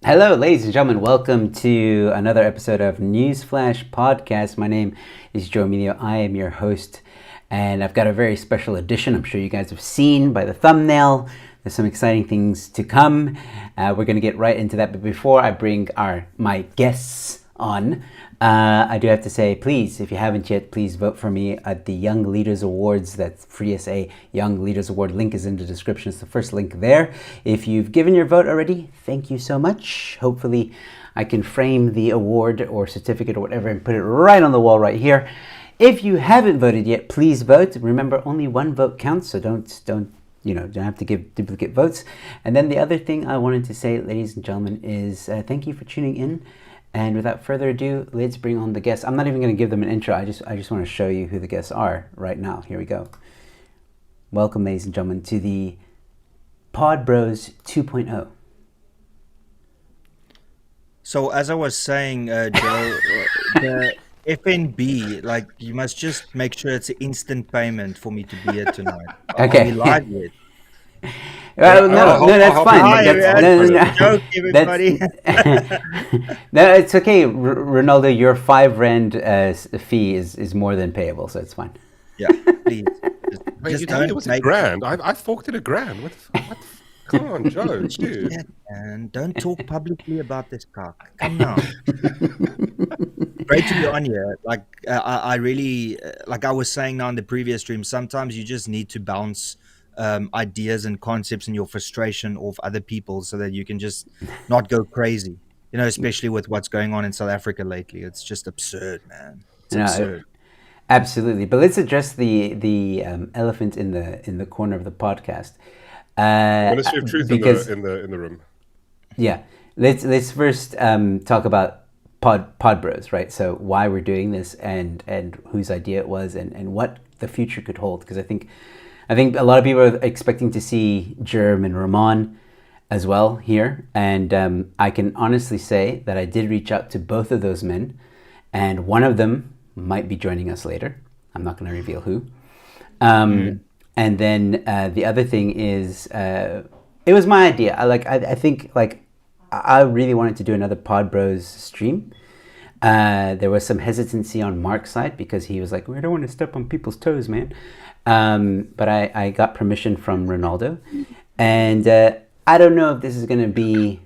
Hello, ladies and gentlemen. Welcome to another episode of Newsflash podcast. My name is Emilio. I am your host, and I've got a very special edition. I'm sure you guys have seen by the thumbnail. There's some exciting things to come. We're going to get right into that. But before I bring my guests on, I do have to say, please, if you haven't yet, please vote for me at the Young Leaders Awards. That's Free SA Young Leaders Award. Link is in the description. It's the first link there. If you've given your vote already, thank you so much. Hopefully, I can frame the award or certificate or whatever and put it right on the wall right here. If you haven't voted yet, please vote. Remember, only one vote counts, so don't have to give duplicate votes. And then the other thing I wanted to say, ladies and gentlemen, is thank you for tuning in. And without further ado, let's bring on the guests. I'm not even going to give them an intro. I just want to show you who the guests are right now. Here we go. Welcome, ladies and gentlemen, to the Podbros 2.0. So as I was saying, Joe, the FNB, like you must just make sure it's an instant payment for me to be here tonight. Okay. Are we live yet? No, that's fine. That's joke, everybody. No, it's okay, Ronaldo. Your $5 fee is more than payable, so it's fine. Yeah, please. Wait, you told me it was $1,000. I forked it $1,000. What? Come on, Joe, dude. And don't talk publicly about this cock. Come now. Great to be on here. Like I really, like I was saying now in the previous stream, sometimes you just need to bounce ideas and concepts and your frustration off other people so that you can just not go crazy. You know, especially with what's going on in South Africa lately. It's just absurd, man. It's absurd. Absolutely. But let's address the elephant in the corner of the podcast. Ministry of Truth in the room. Yeah. Let's first talk about Podbros, right? So why we're doing this and whose idea it was and what the future could hold. Because I think a lot of people are expecting to see Germ and Ramon as well here. And I can honestly say that I did reach out to both of those men. And one of them might be joining us later. I'm not going to reveal who. And then the other thing is, it was my idea. I think I really wanted to do another Podbros stream. There was some hesitancy on Mark's side because he was like, "We don't want to step on people's toes, man." But I got permission from Ronaldo, and I don't know if this is going to be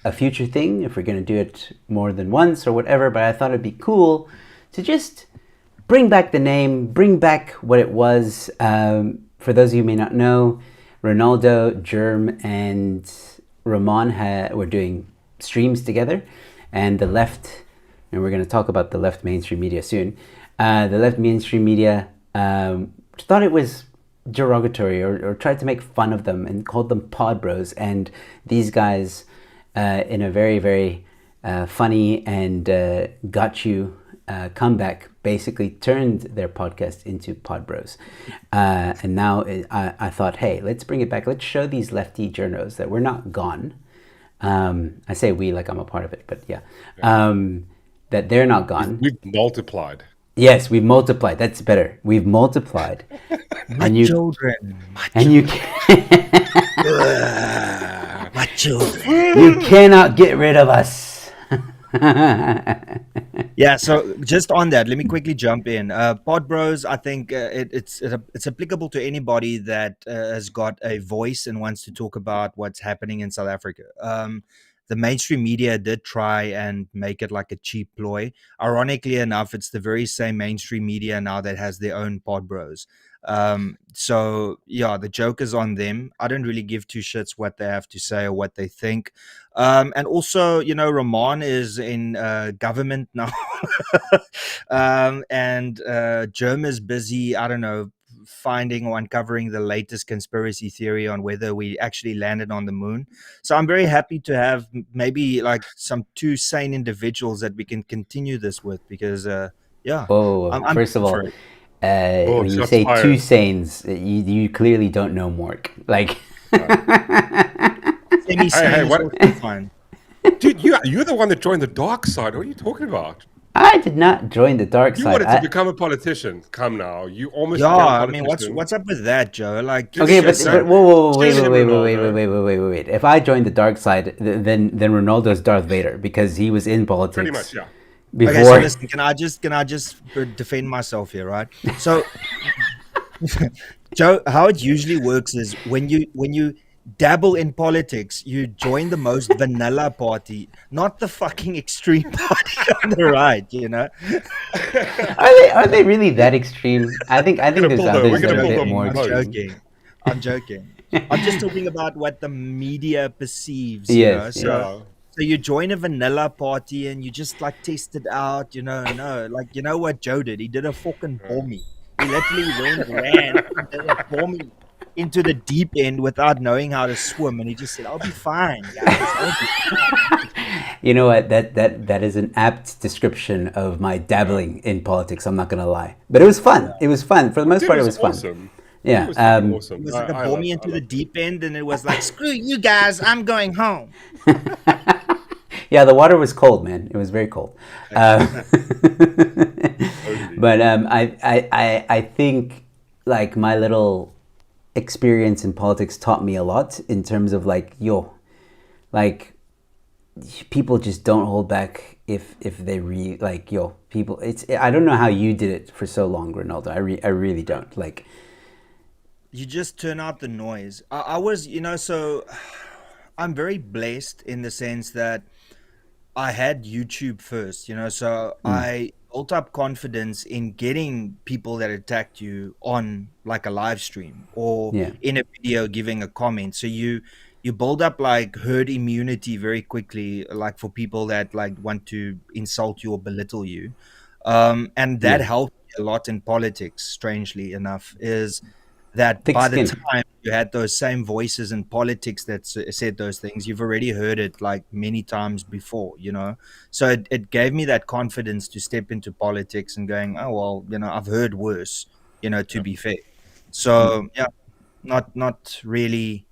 a future thing, if we're going to do it more than once or whatever. But I thought it'd be cool to just bring back the name, bring back what it was. For those of you who may not know, Ronaldo, Germ, and Ramon were doing streams together, and the left, and we're going to talk about the left mainstream media soon. The left mainstream media thought it was derogatory or tried to make fun of them and called them Podbros, and these guys, in a very, very funny and got you comeback, basically turned their podcast into Podbros. And now I thought, hey, let's bring it back. Let's show these lefty journos that we're not gone. I say we like I'm a part of it, but yeah. That they're not gone. We've multiplied. Yes, we've multiplied. That's better. We've multiplied. My children. My children. You cannot get rid of us. Yeah, so just on that, let me quickly jump in. Podbros, I think it's applicable to anybody that has got a voice and wants to talk about what's happening in South Africa. The mainstream media did try and make it like a cheap ploy. Ironically enough, it's the very same mainstream media now that has their own Podbros. So yeah, the joke is on them. I don't really give two shits what they have to say or what they think. And also, you know, Ramon is in government now. And Germ is busy, I don't know, finding or uncovering the latest conspiracy theory on whether we actually landed on the moon. So I'm very happy to have maybe like some two sane individuals that we can continue this with because yeah. Oh, first of all, when you say fired. Two sanes, you clearly don't know Mork. Like, hey, what? Fine. Dude, you're the one that joined the dark side. What are you talking about? I did not join the dark You side. wanted to become a politician. Come now, you almost Yeah, became a I mean, politician. what's up with that, Joe? Like, Okay, but Cristiano whoa, wait, wait, wait, wait, wait, Ronaldo. wait, wait. If I joined the dark side, then Ronaldo's Darth Vader because he was in politics. Pretty much, yeah. Before. okay, so listen, can I just defend myself here, right? So, Joe, how it usually works is when you dabble in politics, you join the most vanilla party, not the fucking extreme party on the right. You know? Are they really that extreme? I think there's others that are a bit more I'm extreme. joking. I'm joking. I'm just talking about what the media perceives. You know? Yes. So you join a vanilla party and you just like test it out, you know. No, like you know what Joe did? He did a fucking bommy. He literally ran and did a bommy into the deep end without knowing how to swim, and he just said, "I'll be fine, guys. I'll be fine." You know what? That is an apt description of my dabbling in politics. I'm not gonna lie, but it was fun. It was fun for the most part. It was fun. Awesome. Yeah. It was awesome. It was like a bommy into the deep end, and it was like, "Screw you guys, I'm going home." Yeah, the water was cold, man. It was very cold. But I think like my little experience in politics taught me a lot in terms of like people just don't hold back if they people. I don't know how you did it for so long, Ronaldo. I really don't like. You just turn out the noise. I was, so I'm very blessed in the sense that I had YouTube first, so I built up confidence in getting people that attacked you on like a live stream or in a video giving a comment. So you build up like herd immunity very quickly, like for people that like want to insult you or belittle you. And that helped me a lot in politics, strangely enough, is that by the time you had those same voices in politics that said those things, you've already heard it like many times before, So it gave me that confidence to step into politics and going, oh, well, I've heard worse, to be fair. So, not really.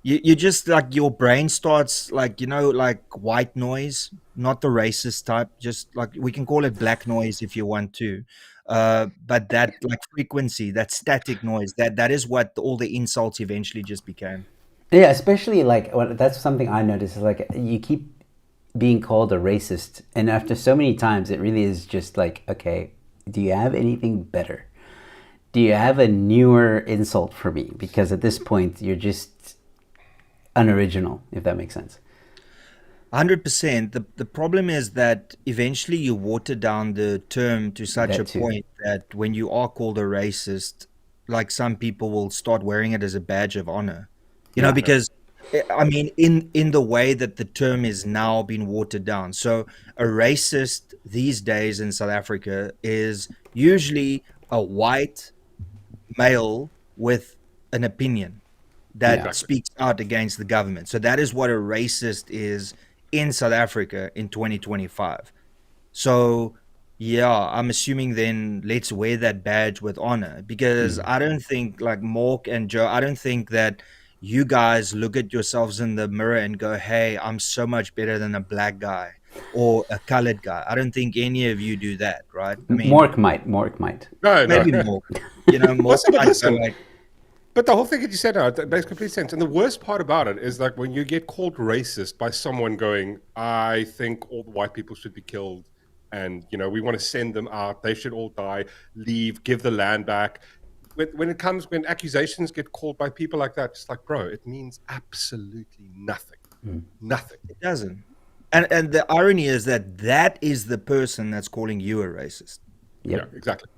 You just like your brain starts like, like white noise, not the racist type, just like we can call it black noise if you want to. But that like frequency, that static noise, that is what all the insults eventually just became. Yeah, especially like that's something I noticed is like you keep being called a racist, and after so many times, it really is just like, okay, do you have anything better? Do you have a newer insult for me? Because at this point, you're just unoriginal, if that makes sense. 100%. The problem is that eventually you water down the term to such a point that when you are called a racist, like some people will start wearing it as a badge of honor, because I mean, in the way that the term is now being watered down. So a racist these days in South Africa is usually a white male with an opinion that speaks out against the government. So that is what a racist is in South Africa in 2025. So I'm assuming then let's wear that badge with honor, because I don't think like Mork and Joe, I don't think that you guys look at yourselves in the mirror and go, hey, I'm so much better than a black guy or a colored guy. I don't think any of you do that, right? I mean, Mork might. No. Maybe Mork. Mork might go like, but the whole thing that you said now, that makes complete sense. And the worst part about it is like when you get called racist by someone going, I think all the white people should be killed and, we want to send them out. They should all die, leave, give the land back. When accusations get called by people like that, it's like, bro, it means absolutely nothing. Nothing. It doesn't. And the irony is that is the person that's calling you a racist. Yep. Yeah, exactly.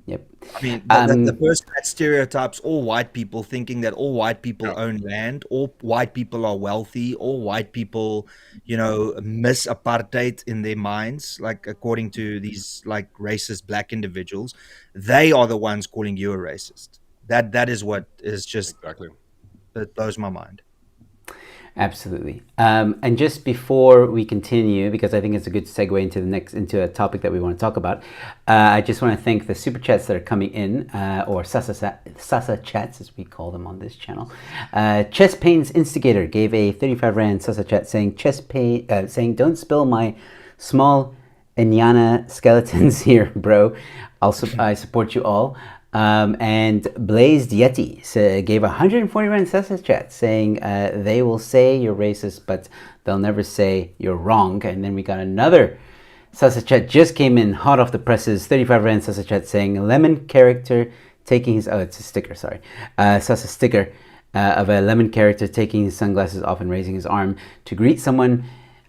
Yep. I mean, the person that stereotypes all white people, thinking that all white people own land, all white people are wealthy, all white people, miss apartheid in their minds, like according to these like racist black individuals, they are the ones calling you a racist. That is what is just that blows my mind. Absolutely. And just before we continue, because I think it's a good segue into a topic that we want to talk about, I just want to thank the super chats that are coming in, or Sasa chats as we call them on this channel. Chest Pains Instigator gave a 35 Rand Sasa chat saying, saying don't spill my small Inyana Skeletons here, bro. I support you all. And Blazed Yeti gave 141 Sasa chat saying they will say you're racist, but they'll never say you're wrong. And then we got another Sasa chat just came in hot off the presses. 35 Rand Sasa chat saying lemon character taking his it's a sticker, sorry. Sasa sticker of a lemon character taking his sunglasses off and raising his arm to greet someone.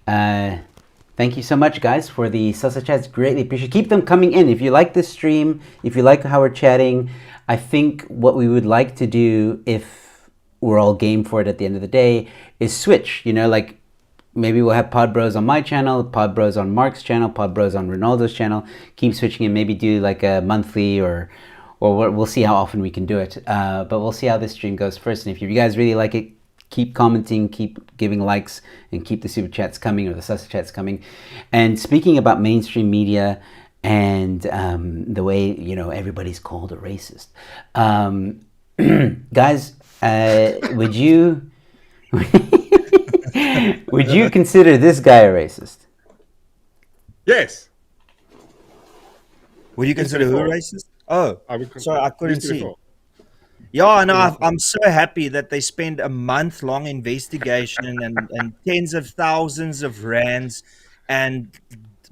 Thank you so much, guys, for the Sasa chats. Greatly appreciate. Keep them coming in. If you like this stream, if you like how we're chatting, I think what we would like to do, if we're all game for it at the end of the day, is switch. You know, like maybe we'll have Podbros on my channel, Podbros on Mark's channel, Podbros on Ronaldo's channel. Keep switching and maybe do like a monthly or we'll see how often we can do it. But we'll see how this stream goes first. And if you guys really like it, keep commenting, keep giving likes, and keep the super chats coming or the Sasa chats coming. And speaking about mainstream media and the way, you know, everybody's called a racist. Guys, would you would you consider this guy a racist? Yes. Would you consider who before. racist? Oh, sorry, I couldn't see. Before. Yeah, no, I'm so happy that they spent a month-long investigation and tens of thousands of rands and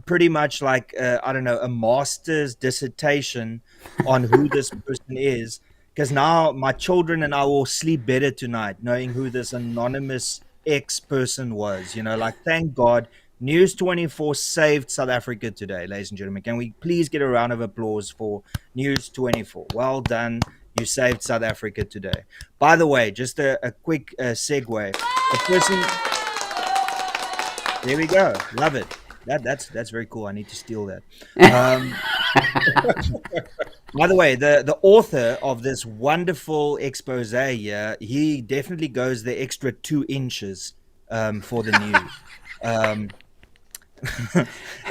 pretty much like, I don't know, a master's dissertation on who this person is. Because now my children and I will sleep better tonight knowing who this anonymous X person was. You know, like, thank God News24 saved South Africa today, ladies and gentlemen. Can we please get a round of applause for News24? Well done. You saved South Africa today. By the way, just a quick segue. The person... There we go. Love it. That's very cool. I need to steal that. By the way, the author of this wonderful expose here, he definitely goes the extra 2 inches for the news. And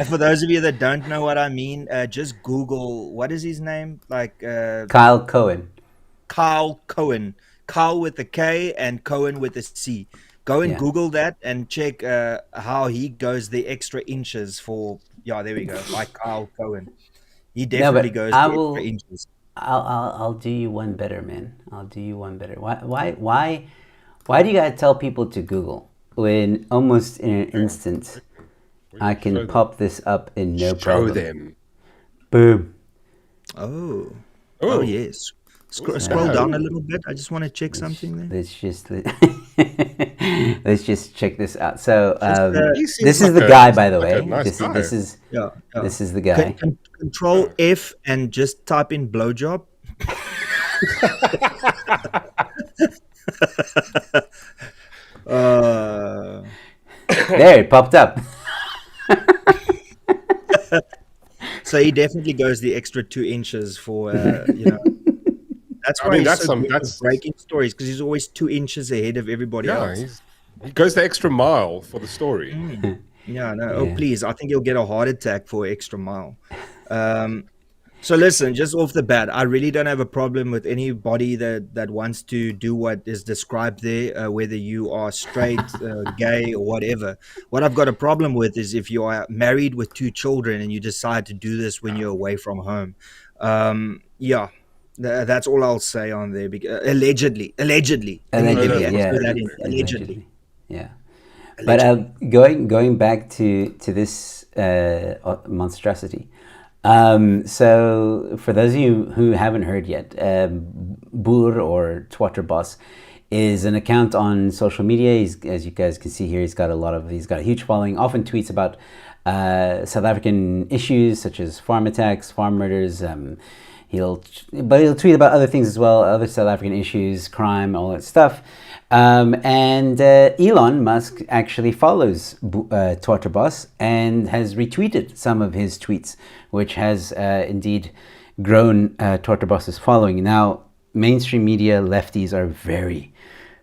for those of you that don't know what I mean, just Google, what is his name? Like Kyle Cohen. Kyle Cohen. Kyle with a K and Cohen with a C. Go and Google that and check how he goes the extra inches for. Yeah, there we go. Like Kyle Cohen, he definitely goes the extra inches. I'll do you one better, man. I'll do you one better. Why do you gotta tell people to Google when almost in an instant I can pop this up in no problem? Show them. Boom. Oh yes. Scroll down a little bit. I just want to check something there. Let's just check this out. So this is like the guy, by the way. nice guy. This is the guy. Control F and just type in blowjob. There, it popped up. So he definitely goes the extra 2 inches for you know. That's why that's breaking stories, because he's always 2 inches ahead of everybody else. He goes the extra mile for the story. Oh please, I think he'll get a heart attack for extra mile. So listen, just off the bat, I really don't have a problem with anybody that wants to do what is described there, whether you are straight, gay, or whatever. What I've got a problem with is if you are married with 2 children and you decide to do this when you're away from home. That's all I'll say on there. Allegedly. Yeah. But going back to this monstrosity. So for those of you who haven't heard yet, Boer or Twatterbaas is an account on social media. As you guys can see here, he's got a huge following, often tweets about South African issues such as farm attacks, farm murders. He'll tweet about other things as well, other South African issues, crime, all that stuff. And Elon Musk actually follows Twatterbaas and has retweeted some of his tweets, which has indeed grown Twatterbaas's following. Now, mainstream media lefties are very,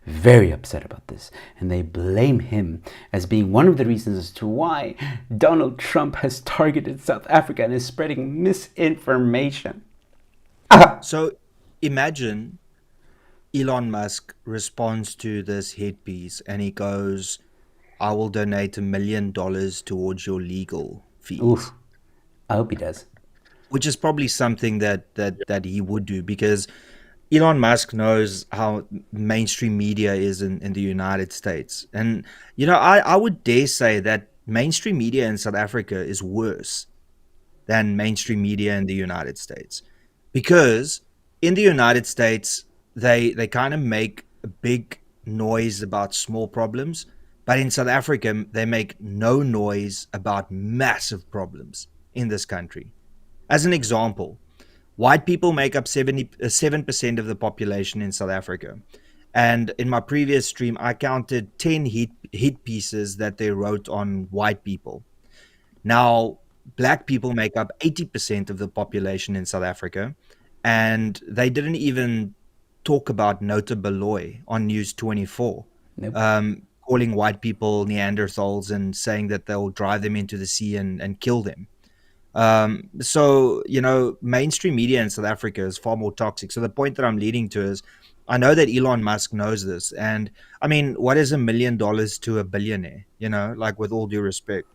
very upset about this, and they blame him as being one of the reasons as to why Donald Trump has targeted South Africa and is spreading misinformation. So imagine Elon Musk responds to this headpiece and he goes, I will donate $1 million towards your legal fees. Oof. I hope he does. which is probably something that he would do, because Elon Musk knows how mainstream media is in the United States. And, I would dare say that mainstream media in South Africa is worse than mainstream media in the United States. Because in the United States, they kind of make a big noise about small problems. But in South Africa, they make no noise about massive problems in this country. As an example, white people make up 7% of the population in South Africa. And in my previous stream, I counted 10 hit pieces that they wrote on white people. Now, black people make up 80% of the population in South Africa. And they didn't even talk about Nota Baloy on News 24, Nope. calling white people Neanderthals and saying that they'll drive them into the sea and kill them. So, mainstream media in South Africa is far more toxic. So the point that I'm leading to is, I know that Elon Musk knows this. And I mean, what is $1 million to a billionaire? Like, with all due respect,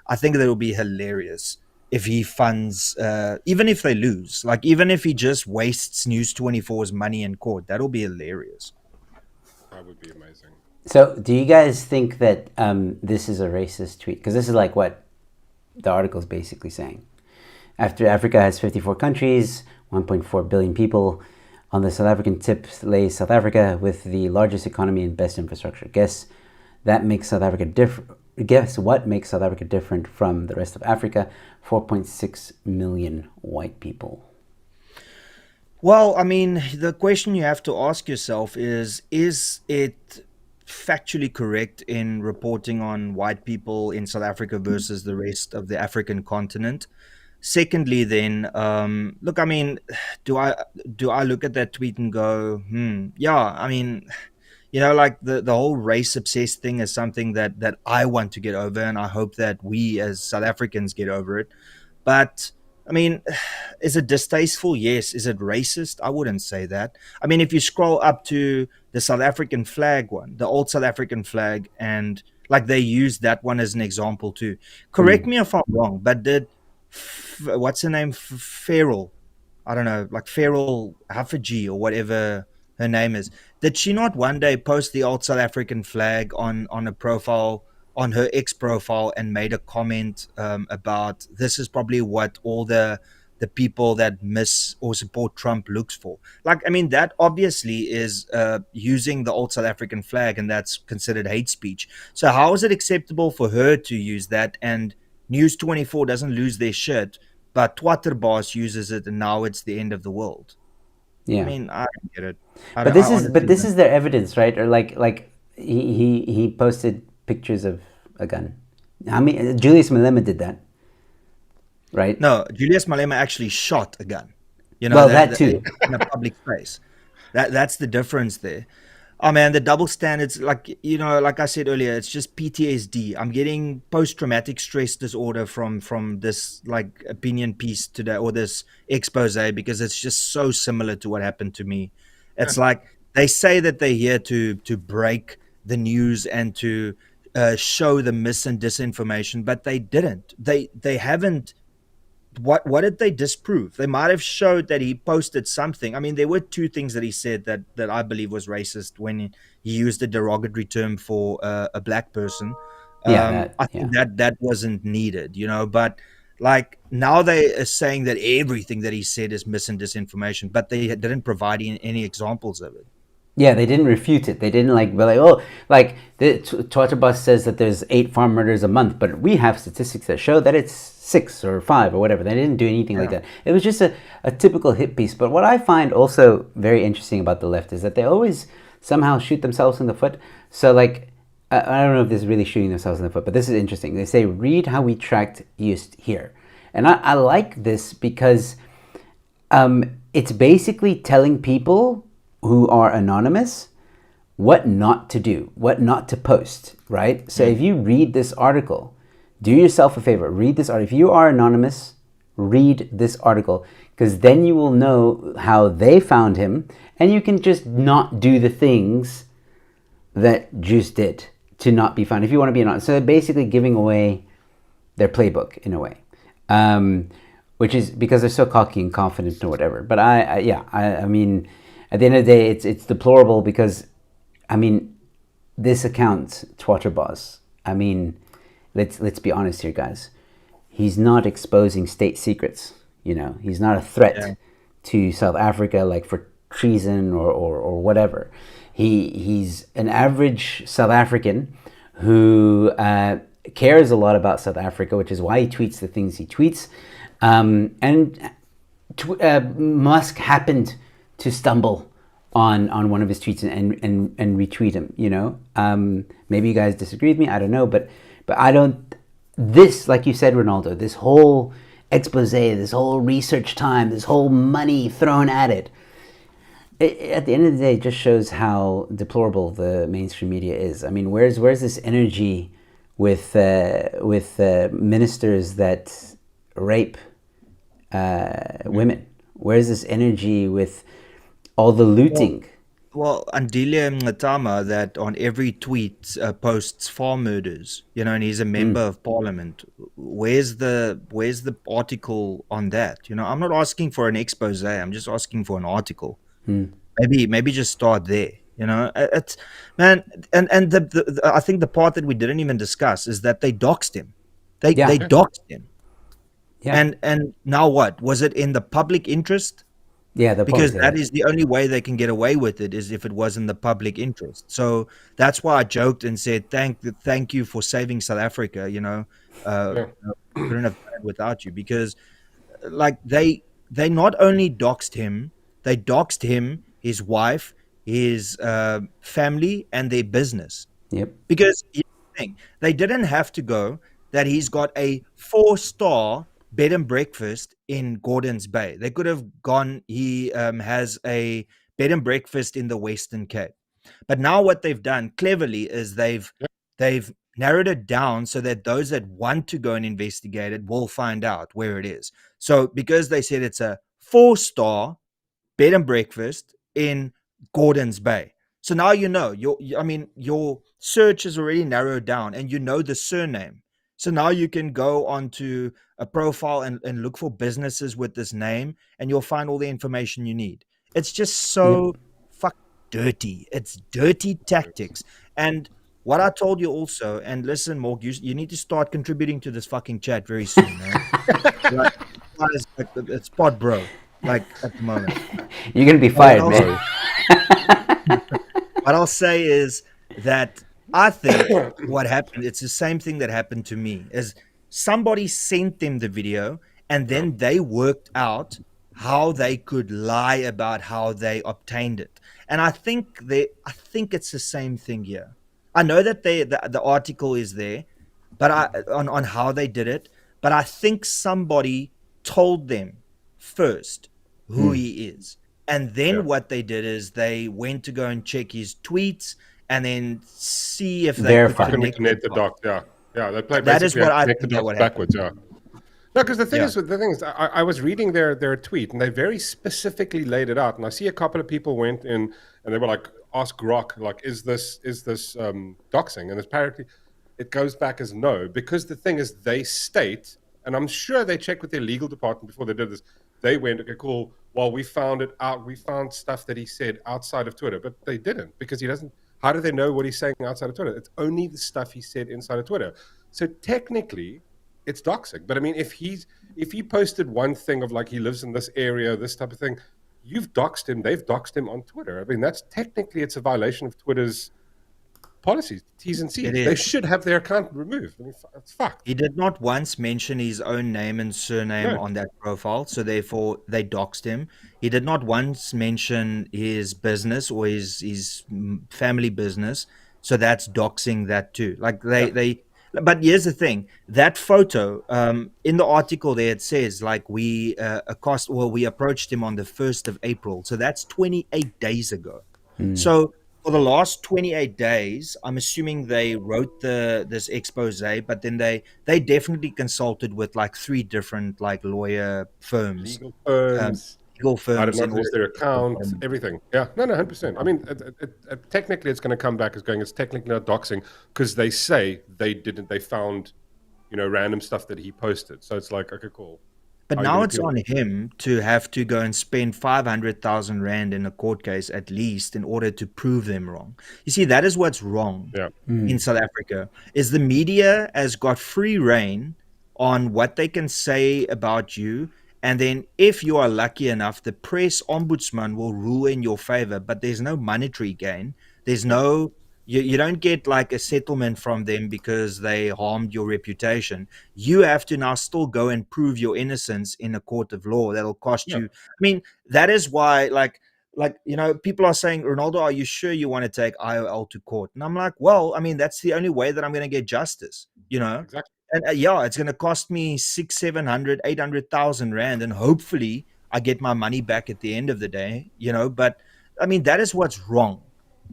I think that it will be hilarious if he funds, even if they lose, like even if he just wastes News 24's money in court, that'll be hilarious. That would be amazing. So, do you guys think that this is a racist tweet? Because this is like what the article is basically saying. After Africa has 54 countries, 1.4 billion people, on the South African tip lays South Africa with the largest economy and best infrastructure. Guess what makes South Africa different from the rest of Africa? 4.6 million white people. Well, I mean, the question you have to ask yourself is it factually correct in reporting on white people in South Africa versus the rest of the African continent? Secondly, then, look, I mean, do I look at that tweet and go, yeah, I mean, like the whole race obsessed thing is something that I want to get over, and I hope that we as South Africans get over it. But I mean, is it distasteful? Yes. Is it racist? I wouldn't say that. I mean, if you scroll up to the South African flag one, the old South African flag, and like they used that one as an example too. Correct me if I'm wrong, but did what's her name? Feral, I don't know, like Feral Haffaji or whatever her name is. Did she not one day post the old South African flag on a profile, on her ex profile, and made a comment about this is probably what all the people that miss or support Trump looks for? Like, I mean, that obviously is using the old South African flag, and that's considered hate speech. So how is it acceptable for her to use that, and News 24 doesn't lose their shit, but Twatterbaas uses it, and now it's the end of the world? Yeah. I mean, I don't get it. But this is their evidence, right? Or like he posted pictures of a gun. I mean, Julius Malema did that, right? No, Julius Malema actually shot a gun. Well, that too. In a public space. That's the difference there. Oh man, the double standards, like like I said earlier, it's just PTSD. I'm getting post-traumatic stress disorder from this like opinion piece today, or this expose, because it's just so similar to what happened to me. It's like they say that they're here to break the news and to show the mis and disinformation, but they didn't. They haven't. What did they disprove? They might have showed that he posted something. I mean, there were two things that he said that I believe was racist when he used a derogatory term for a black person. I think that wasn't needed, but like now they are saying that everything that he said is mis and disinformation, but they didn't provide any examples of it. Yeah, they didn't refute it. They didn't be like, oh, like the Twatterbaas says that there's 8 farm murders a month, but we have statistics that show that it's 6 or 5 or whatever. They didn't do anything like that. It was just a typical hit piece. But what I find also very interesting about the left is that they always somehow shoot themselves in the foot. So like, I don't know if this is really shooting themselves in the foot, but this is interesting. They say, read how we tracked use here. And I like this because it's basically telling people who are anonymous what not to do, what not to post, right? So if you read this article, do yourself a favor, read this article. If you are anonymous, read this article, because then you will know how they found him, and you can just not do the things that Juice did to not be found if you want to be anonymous. So they're basically giving away their playbook in a way. which is because they're so cocky and confident or whatever. But I mean, at the end of the day, it's deplorable because, I mean, this account, Twatterbaas, I mean, let's be honest here, guys. He's not exposing state secrets. You know, he's not a threat to South Africa, like for treason or whatever. He's an average South African who cares a lot about South Africa, which is why he tweets the things he tweets. Musk happened to stumble on one of his tweets and retweet him. You know, maybe you guys disagree with me. I don't know, but I don't. This, like you said, Ronaldo, this whole expose, this whole research time, this whole money thrown at it. At the end of the day, it just shows how deplorable the mainstream media is. I mean, where's this energy with ministers that rape women? Where's this energy with all the looting? Well, Andile Mnatama, that on every tweet posts farm murders, you know, and he's a member of parliament. Where's the article on that? You know, I'm not asking for an expose. I'm just asking for an article. Maybe just start there. You know, it's man, and I think the part that we didn't even discuss is that they doxed him. They doxed him. Yeah. And now what? Was it in the public interest? Yeah, because that is the only way they can get away with it, is if it was in the public interest. So that's why I joked and said, thank you for saving South Africa. You know, couldn't have done it without you, because like they not only doxed him, they doxed him, his wife, his family, and their business. Yep. Because here's the thing, they didn't have to go that he's got a 4-star bed and breakfast in Gordons Bay. They could have gone, he has a bed and breakfast in the Western Cape. But now what they've done cleverly is they've narrowed it down so that those that want to go and investigate it will find out where it is. So because they said it's a 4-star bed and breakfast in Gordons Bay. So now you know, your search is already narrowed down and you know the surname. So now you can go onto a profile and look for businesses with this name, and you'll find all the information you need. It's just so dirty. It's dirty tactics. And what I told you also, and listen, Morg, you need to start contributing to this fucking chat very soon, man. It's Podbros, like at the moment. You're gonna be fired, man. What I'll say is that I think what happened, it's the same thing that happened to me, is somebody sent them the video and then they worked out how they could lie about how they obtained it. And I think it's the same thing here. I know that the article is there, but on how they did it, but I think somebody told them first who he is. And then what they did is they went to go and check his tweets and then see if they could connect the dots. They play. That is what I connect the dots backwards. No, because the thing is, I was reading their tweet and they very specifically laid it out. And I see a couple of people went in and they were like, ask Grok, like, is this doxing? And apparently, it goes back as no, because the thing is, they state, and I'm sure they checked with their legal department before they did this. They went, okay, cool. Well, we found it out. We found stuff that he said outside of Twitter, but they didn't, because he doesn't. How do they know what he's saying outside of Twitter? It's only the stuff he said inside of Twitter. So technically, it's doxing. But I mean, if he posted one thing of like he lives in this area, this type of thing, you've doxed him. They've doxed him on Twitter. I mean, that's technically, it's a violation of Twitter's policies, T's and C's. They should have their account removed. I mean, it's fucked. He did not once mention his own name and surname on that profile, so therefore they doxed him. He did not once mention his business or his family business, so that's doxing that too. Like they. But here's the thing: that photo in the article there, it says like we approached him on the 1st of April, so that's 28 days ago. So for the last 28 days, I'm assuming they wrote this expose, but then they definitely consulted with like 3 different like lawyer firms, legal firms. I did not lose their account, everything. Yeah, no, 100%. I mean, technically, it's going to come back as going, it's technically not doxing, because they say they didn't. They found, random stuff that he posted. So it's like, okay, cool. But How are you now going to it's appeal on that? him to have to go and spend 500,000 Rand in a court case at least in order to prove them wrong. You see, that is what's wrong Yeah, in South Africa, is the media has got free reign on what they can say about you. And then if you are lucky enough, the press ombudsman will rule in your favor, but there's no monetary gain. There's yeah, no, you don't get like a settlement from them because they harmed your reputation. You have to now still go and prove your innocence in a court of law. That'll cost yeah, you. I mean, that is why, like people are saying, Ronaldo, are you sure you want to take IOL to court? And I'm like, well, I mean, that's the only way that I'm going to get justice, exactly. and yeah, it's going to cost me 600, 700, 800,000 Rand, and hopefully I get my money back at the end of the day, but I mean, that is what's wrong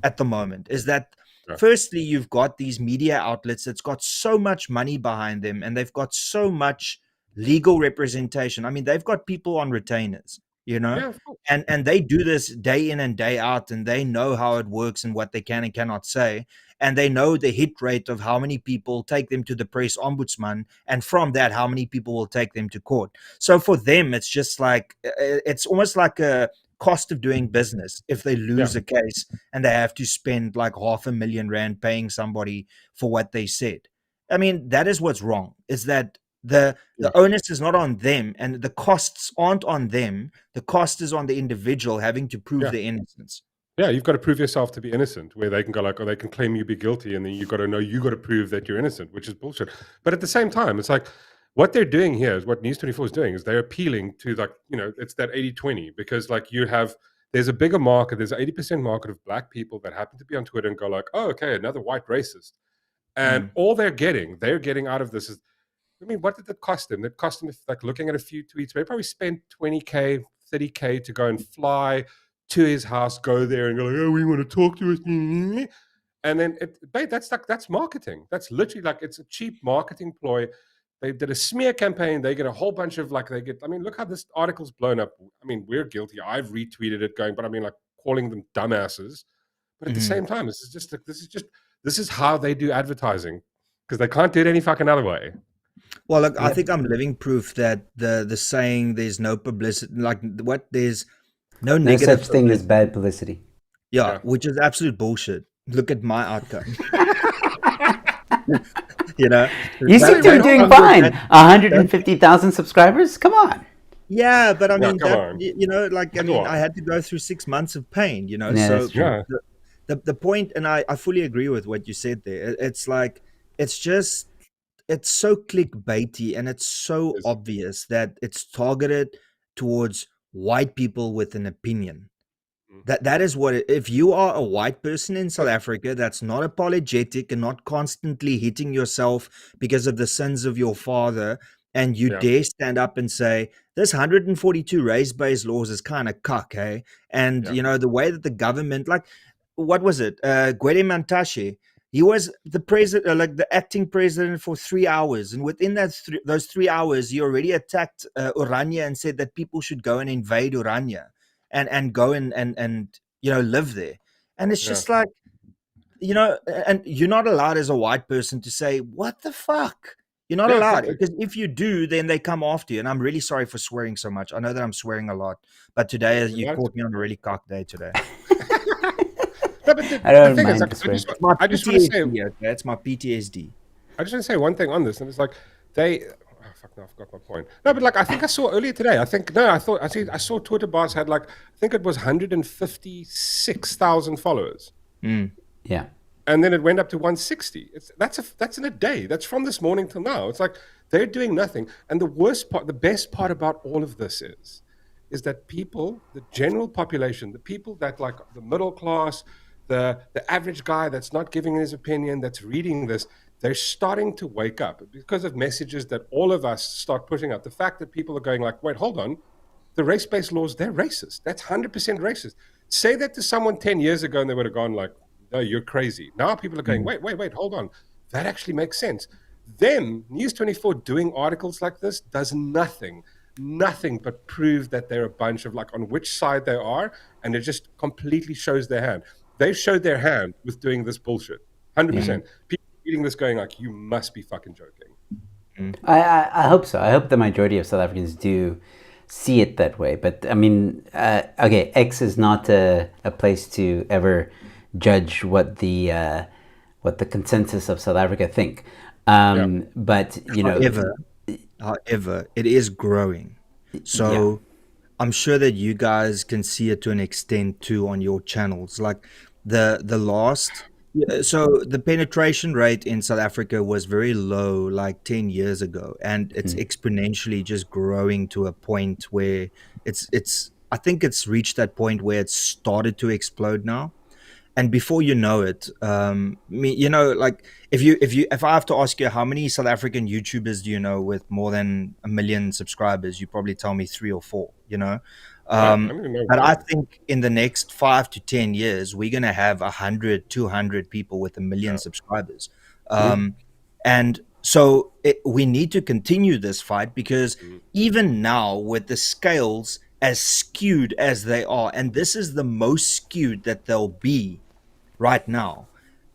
at the moment, is that Yeah, firstly, you've got these media outlets that's got so much money behind them, and they've got so much legal representation. I mean, they've got people on retainers, yeah, of course. and they do this day in and day out, and they know how it works and what they can and cannot say, and they know the hit rate of how many people take them to the press ombudsman, and from that how many people will take them to court. So for them, it's just like, it's almost like a cost of doing business if they Yeah, lose a case and they have to spend like 500,000 Rand paying somebody for what they said. I mean, that is what's wrong, is that the yeah, the onus is not on them, and the costs aren't on them. The cost is on the individual having to prove yeah. their innocence. Yeah, you've got to prove yourself to be innocent, where they can go like, or they can claim you be guilty, and then you've got to know you got to prove that you're innocent, which is bullshit. But at the same time, it's like what they're doing here is what News24 is doing is they're appealing to, like, it's that 80-20, because like there's a bigger market, there's an 80% market of black people that happen to be on Twitter and go like, oh, okay, another white racist. And Mm, all they're getting out of this is, I mean, what did it cost them? It cost them, like, looking at a few tweets, they probably spent 20K, 30K to go and fly to his house, go there and go like, oh, we want to talk to us. And then that's marketing. That's literally like, it's a cheap marketing ploy. They did a smear campaign. They get a whole bunch of I mean, look how this article's blown up. I mean, we're guilty. I've retweeted it going, but I mean, like, calling them dumbasses. But at the mhm. same time, this is how they do advertising, because they can't do it any fucking other way. Well, look, I Yep. think I'm living proof that the saying "there's no publicity," like what there's no No negative such thing as publicity. bad publicity. Yeah, Yeah. which is absolute bullshit. Look at my outcome. You know, You that seem to Wait, be that hold doing on. comes with fine. that. That 150,000 subscribers? Come on. Yeah, but I Yeah, mean come that on. like, I Go mean, I on. had to go through 6 months of pain. Yeah, that's So true. Yeah. the point, and I fully agree with what you said there. It's like, it's just, it's so clickbaity, and it's so Is obvious that it's targeted towards white people with an opinion. mm. That is what if you are a white person in South But Africa that's not apologetic and not constantly hitting yourself because of the sins of your father, and you yeah, dare stand up and say this 142 race-based laws is kind of cuck, eh? And yeah, the way that the government, like, what was it, Gwede Mantashe, he was the president, like the acting president, for 3 hours, and within those 3 hours he already attacked Oranje and said that people should go and invade Oranje and go and live there. And it's yeah, just like, and you're not allowed as a white person to say what the fuck. You're not yeah, allowed, exactly. because if you do, then they come after you. And I'm really sorry for swearing so much. I know that I'm swearing a lot, but today You're you allowed caught me on a really cock day today. No, but the, I the don't thing is, mind like, to swear. It's my I just want to say, PTSD. Okay, it's my PTSD. I just want to say one thing on this, and it's like they. Oh, fuck! No, I forgot my point. No, but like, I think I saw earlier today. I saw Twatterbaas had, like, I think it was 156,000 followers, Mm. Yeah. and then it went up to 160. That's in a day. That's from this morning till now. It's like they're doing nothing. And the best part about all of this is that people, the general population, the people that, like, the middle class, the average guy that's not giving his opinion, that's reading this, they're starting to wake up because of messages that all of us start pushing out. The fact that people are going like, wait, hold on, the race-based laws, they're racist. That's 100% racist. Say that to someone 10 years ago and they would have gone like, no, you're crazy. Now people are going, wait, hold on. That actually makes sense. Them, News24 doing articles like this does nothing but prove that they're a bunch of, like, on which side they are, and it just completely shows their hand. They showed their hand with doing this bullshit. Yeah. 100%. People reading this going like, you must be fucking joking. I hope so. I hope the majority of South Africans do see it that way. But I mean, okay, X is not a place to ever judge what the consensus of South Africa think. But you know, However, it is growing. So I'm sure that you guys can see it to an extent too on your channels. Like the last so the penetration rate in South Africa was very low like 10 years ago, and it's exponentially just growing to a point where it's I think it's reached that point where it's started to explode now. And before you know it, like if I have to ask you how many South African YouTubers do you know with more than 1 million subscribers, you probably tell me 3 or 4, you know. I don't even know. But I think in the next 5 to 10 years, we're gonna have 100, 200 people with 1 million subscribers. And so we need to continue this fight, because even now, with the scales as skewed as they are, and this is the most skewed that they'll be right now,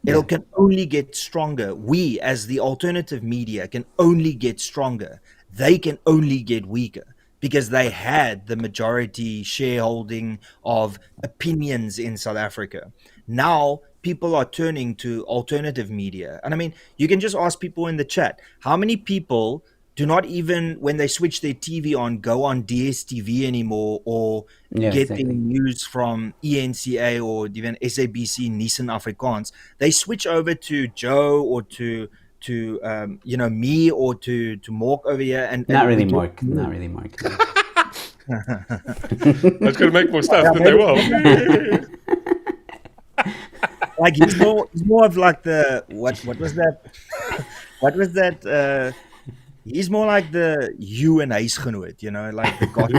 it can only get stronger. We, as the alternative media, can only get stronger. They can only get weaker, because they had the majority shareholding of opinions in South Africa. Now people are turning to alternative media. And I mean, you can just ask people in the chat, how many people do not even, when they switch their TV on, go on DSTV anymore, or get their news from ENCA or even SABC Nissan Afrikaans. They switch over to Joe or to me or to Mork over here, and not really Mork. That's gonna make more stuff than they will. Like he's more of like the what was that? What was that? He's more like the you and huisgenoot, you know, like the god.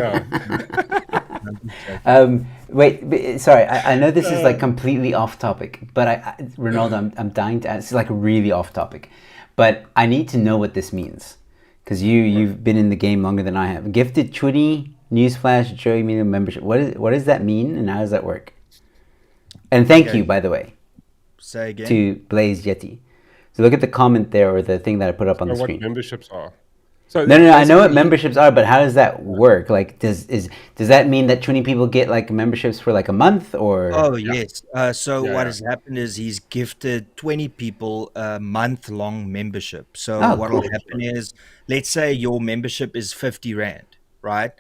Wait, sorry. I know this is like completely off topic, but Ronaldo, I'm dying to ask. It's like really off topic, but I need to know what this means, because you've been in the game longer than I have. Gifted 20 Newsflash Joe Emilio membership. What does that mean, and how does that work? And thank you, by the way. Say again. To Blaze Yeti. So look at the comment there, or the thing that I put up on the screen. What memberships are? So no, I know what memberships are, but how does that work? Like, does that mean that 20 people get like memberships for like a month, or? Oh yes. What has happened is he's gifted 20 people a month-long membership. So what will happen is, let's say your membership is 50 Rand, right?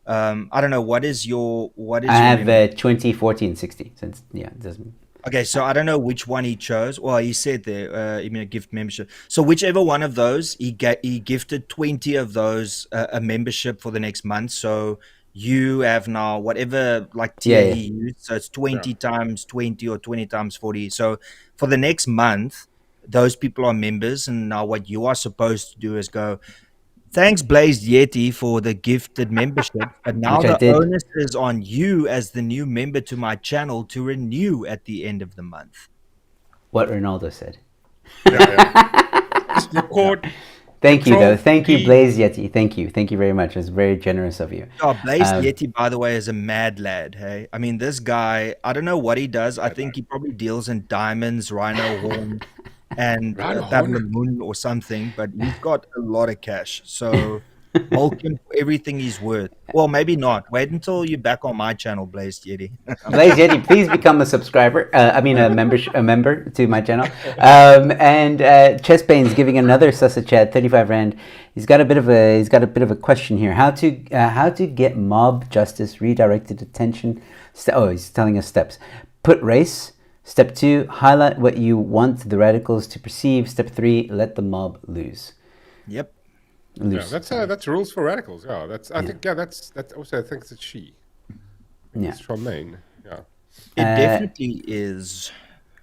I don't know, what is your I have 20, 40, and 60. Since it doesn't. Okay, so I don't know which one he chose. Well, he said there, gift membership. So whichever one of those, he gifted 20 of those a membership for the next month. So you have now whatever like tier he used. So it's 20 times 20 or 20 times 40. So for the next month, those people are members. And now what you are supposed to do is go, thanks, Blazed Yeti, for the gifted membership. But now the onus is on you as the new member to my channel to renew at the end of the month. What Ronaldo said. Just record. Thank you, though. Thank you, Blaze Yeti. Thank you. Thank you very much. It's very generous of you. Oh, Blaze Yeti, by the way, is a mad lad. Hey, I mean, this guy, I don't know what he does. I think he probably deals in diamonds, rhino horn, and Babylon or something, but he's got a lot of cash, so bulk him for everything he's worth. Well, maybe not. Wait until you're back on my channel, Blaze Yeti. Blaze Yeti, please become a subscriber. a member to my channel. And Chestbane's giving another Sussa Chat 35 Rand. He's got a bit of a question here. How to get mob justice redirected attention? He's telling us steps. Put race. Step 2, highlight what you want the radicals to perceive. Step 3, let the mob lose. Yep. Yeah, that's rules for radicals. Yeah, I think also I think it's she. It's from Maine. Yeah. It definitely is.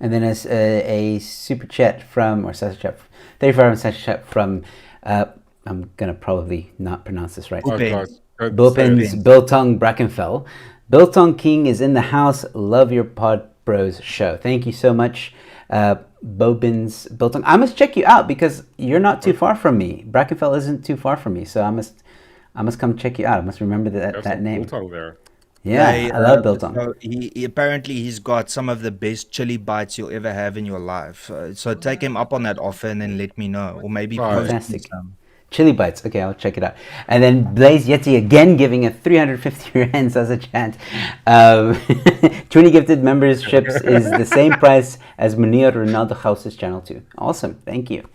And then as a super chat from, or Sussa Chat, 35 Sussa Chat from, I'm gonna probably not pronounce this right. Bilpins Biltong Brackenfell. Biltong King is in the house. Love your Podbros show. Thank you so much, Bobins Biltong. I must check you out because you're not too far from me. Brackenfell isn't too far from me, so I must come check you out. I must remember that name. Biltong there. Yeah, I love Biltong. So he's got some of the best chili bites you'll ever have in your life. So take him up on that offer and then let me know, or maybe post fantastic. some. Chili Bites. Okay, I'll check it out. And then Blaze Yeti again giving a 350 rands as a chant. 20 gifted memberships is the same price as Munir Ronaldo House's channel too. Awesome. Thank you.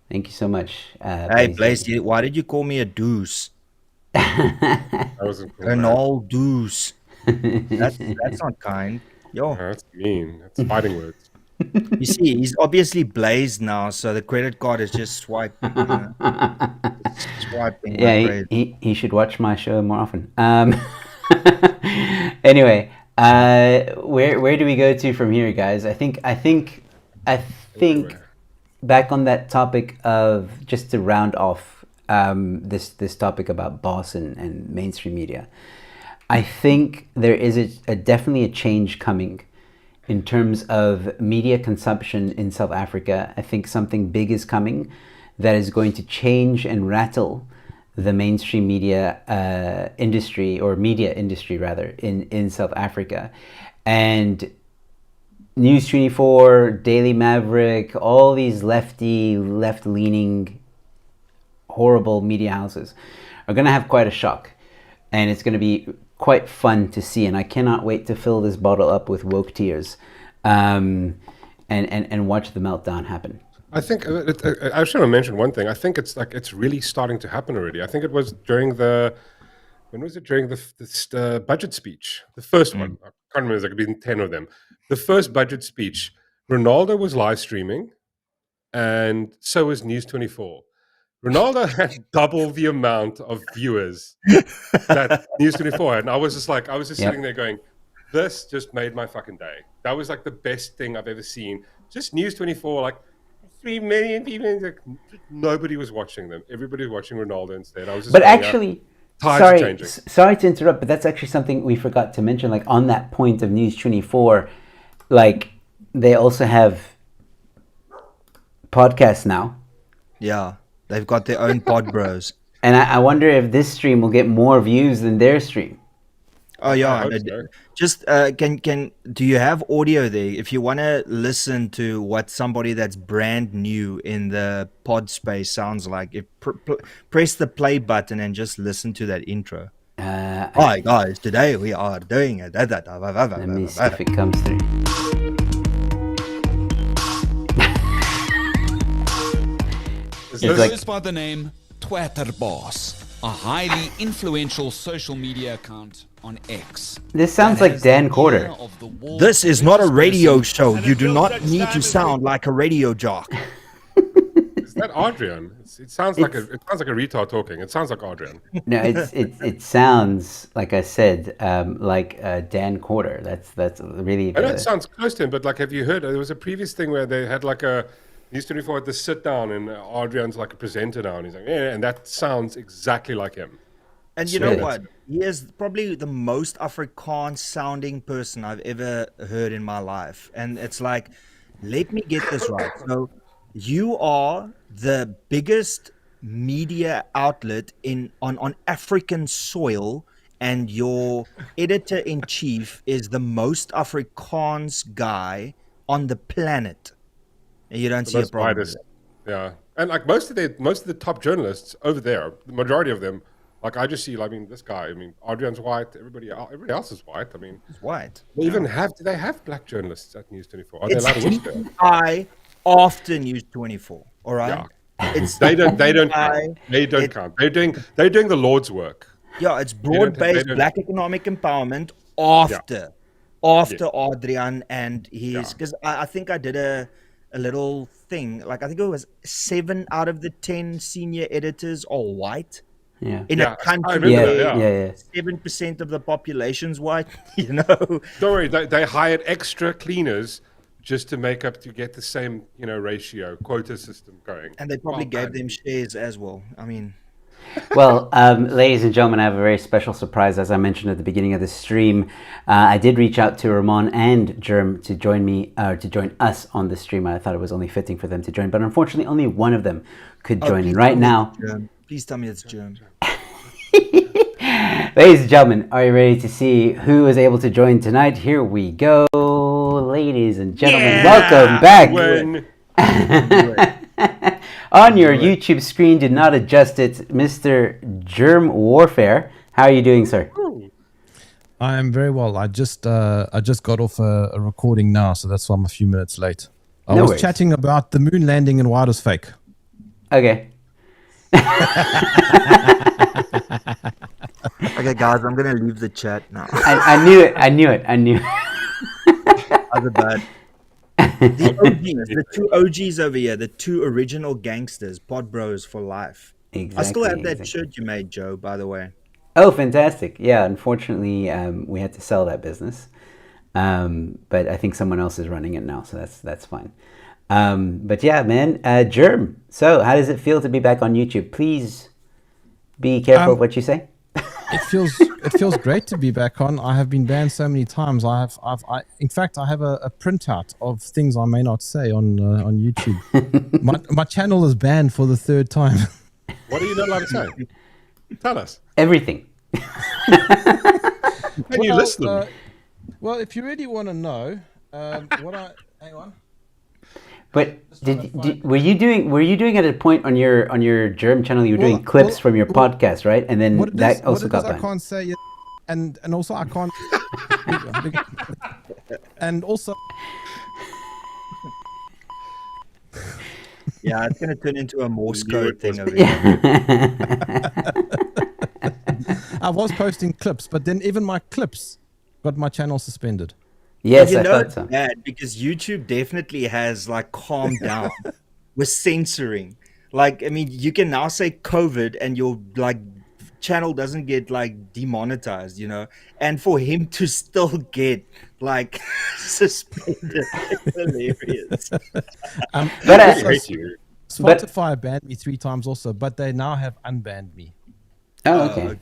Thank you so much. Hey, Blaze, why did you call me a deuce? That wasn't cool. Ronaldo deuce. That's not kind. Yo. That's mean. That's fighting words. You see, he's obviously blazed now, so the credit card is just swiping. Swiping. Yeah, he should watch my show more often. Anyway, where do we go to from here, guys? I think back on that topic of, just to round off this topic about boss and mainstream media. I think there is definitely a change coming in terms of media consumption in South Africa. I think something big is coming that is going to change and rattle the mainstream media industry, or media industry rather, in South Africa. And News24, Daily Maverick, all these left-leaning, horrible media houses are going to have quite a shock. And it's going to be quite fun to see, and I cannot wait to fill this bottle up with woke tears, and watch the meltdown happen. I think I should have mentioned one thing. I think it's really starting to happen already. I think it was during the budget speech, the first one. I can't remember. There could be 10 of them. The first budget speech, Ronaldo was live streaming, and so was News24. Ronaldo had double the amount of viewers that News24 had. And I was just sitting there going, this just made my fucking day. That was like the best thing I've ever seen. Just News24, like 3 million people. Like, nobody was watching them. Everybody was watching Ronaldo instead. I was just sorry to interrupt, but that's actually something we forgot to mention. Like, on that point of News24, like, they also have podcasts now. Yeah. They've got their own Podbros. And I wonder if this stream will get more views than their stream. Oh yeah. Just do you have audio there? If you want to listen to what somebody that's brand new in the pod space sounds like, press the play button and just listen to that intro. Hi guys, today we are doing it. Let me see if it comes through. It goes by the name Twatterbaas, a highly influential social media account on X. This sounds like Dan Quarter. This is not a radio show. You do not need to sound like a radio jock. Is that Adrian? It sounds like a retard talking. It sounds like Adrian. No, it sounds, like I said, like Dan Quarter. That's really. I know it sounds close to him, but like, have you heard? There was a previous thing where they had like a News24 had to sit down, and Adrian's like a presenter now, and he's like, yeah, and that sounds exactly like him. And you know what? He is probably the most Afrikaans sounding person I've ever heard in my life. And it's like, let me get this right. So you are the biggest media outlet on African soil, and your editor-in-chief is the most Afrikaans guy on the planet. And you don't see a problem with it. Yeah. And like most of the top journalists over there, the majority of them, like I just see, I mean, this guy, I mean, Adrian's white, everybody else is white. I mean, he's white. Do they have black journalists at News24? Are they allowed to whisper? I after News24, all right? Yeah. They don't count. They're doing the Lord's work. Yeah, it's broad-based black economic empowerment after Adrian and his, because I think I did a little thing, like I think it was 7 out of the 10 senior editors are white. Yeah. In a country where 7% of the population's white, you know. Don't worry, they hired extra cleaners just to get the same, ratio, quota system going. And they probably gave them shares as well. I mean. Well, ladies and gentlemen, I have a very special surprise. As I mentioned at the beginning of the stream, I did reach out to Ramon and Germ to join us on the stream. I thought it was only fitting for them to join, but unfortunately, only one of them could join. And right now, please tell me it's Germ. Ladies and gentlemen, are you ready to see who is able to join tonight? Here we go, ladies and gentlemen. Welcome back. On your YouTube screen, did not adjust it, Mr. Germ Warfare. How are you doing, sir? I am very well. I just got off a recording now, so that's why I'm a few minutes late. I was chatting about the moon landing and why it was fake. Okay. Okay, guys, I'm gonna leave the chat now. I knew it. I knew it. Other bad. The OGs, the two OGs over here, the two original gangsters, Podbros for life. Exactly. I still have that shirt you made, Joe, by the way. Oh, fantastic. Yeah, unfortunately, we had to sell that business. But I think someone else is running it now, so that's fine. But yeah, man, Germ. So how does it feel to be back on YouTube? Please be careful of what you say. It feels great to be back on. I have been banned so many times. In fact, I have a printout of things I may not say on YouTube. my channel is banned for the third time. What are you not allowed to say? Tell us. Everything. Can you list them? Well, if you really want to know, hang on. But were you doing at a point on your Germ channel? You were doing clips from your podcast, right? And then that also got banned. I can't say, and also I can't, and also. Yeah, it's gonna turn into a Morse code thing over here. I was posting clips, but then even my clips got my channel suspended. Yes, I thought it's so. bad because YouTube definitely has like calmed down with censoring. Like, I mean, you can now say COVID and your like channel doesn't get like demonetized, you know. And for him to still get like suspended, it's hilarious. Spotify banned me 3 times also, but they now have unbanned me. Oh, okay.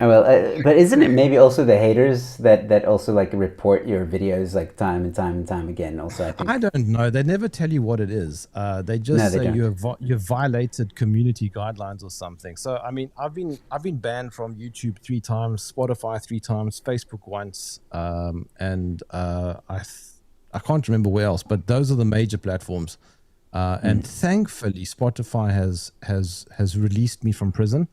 Oh, well, but isn't it maybe also the haters that also like report your videos like time and time again? Also, I think I don't know. They never tell you what it is. They just say you've violated community guidelines or something. So I mean, I've been banned from YouTube 3 times, Spotify 3 times, Facebook once, and I can't remember where else. But those are the major platforms. And thankfully, Spotify has released me from prison.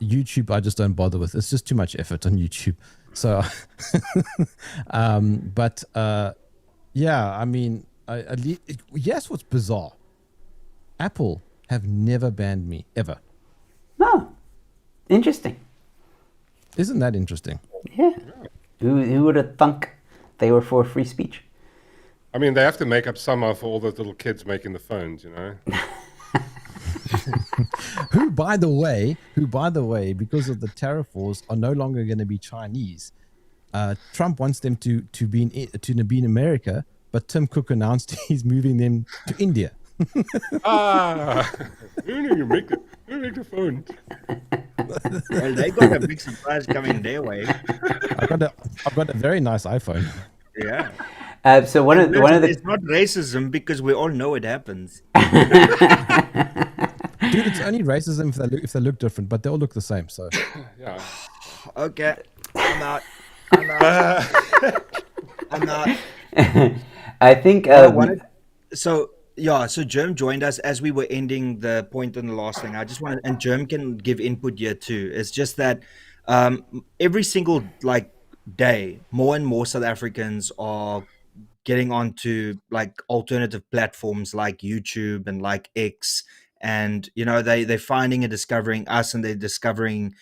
YouTube, I just don't bother with. It's just too much effort on YouTube. So, yeah, I mean, yes, what's bizarre? Apple have never banned me, ever. Oh, interesting. Isn't that interesting? Yeah. Who would have thunk they were for free speech? I mean, they have to make up somehow for all those little kids making the phones, you know? who, by the way, because of the tariff wars, are no longer going to be Chinese. Trump wants them to be in America, but Tim Cook announced he's moving them to India. You make the phone. Well, they got a big surprise coming their way. I've got a very nice iPhone. Yeah. So one of the it's not racism because we all know it happens. Dude, it's only racism if they look different, but they all look the same. So Yeah. Okay, I'm out. I'm out. I think So Germ joined us as we were ending the point on the last thing. I just wanted, and Germ can give input here too. It's just that every single like day, more and more South Africans are getting onto like alternative platforms like YouTube and like X, and you know they're finding and discovering us, and they're discovering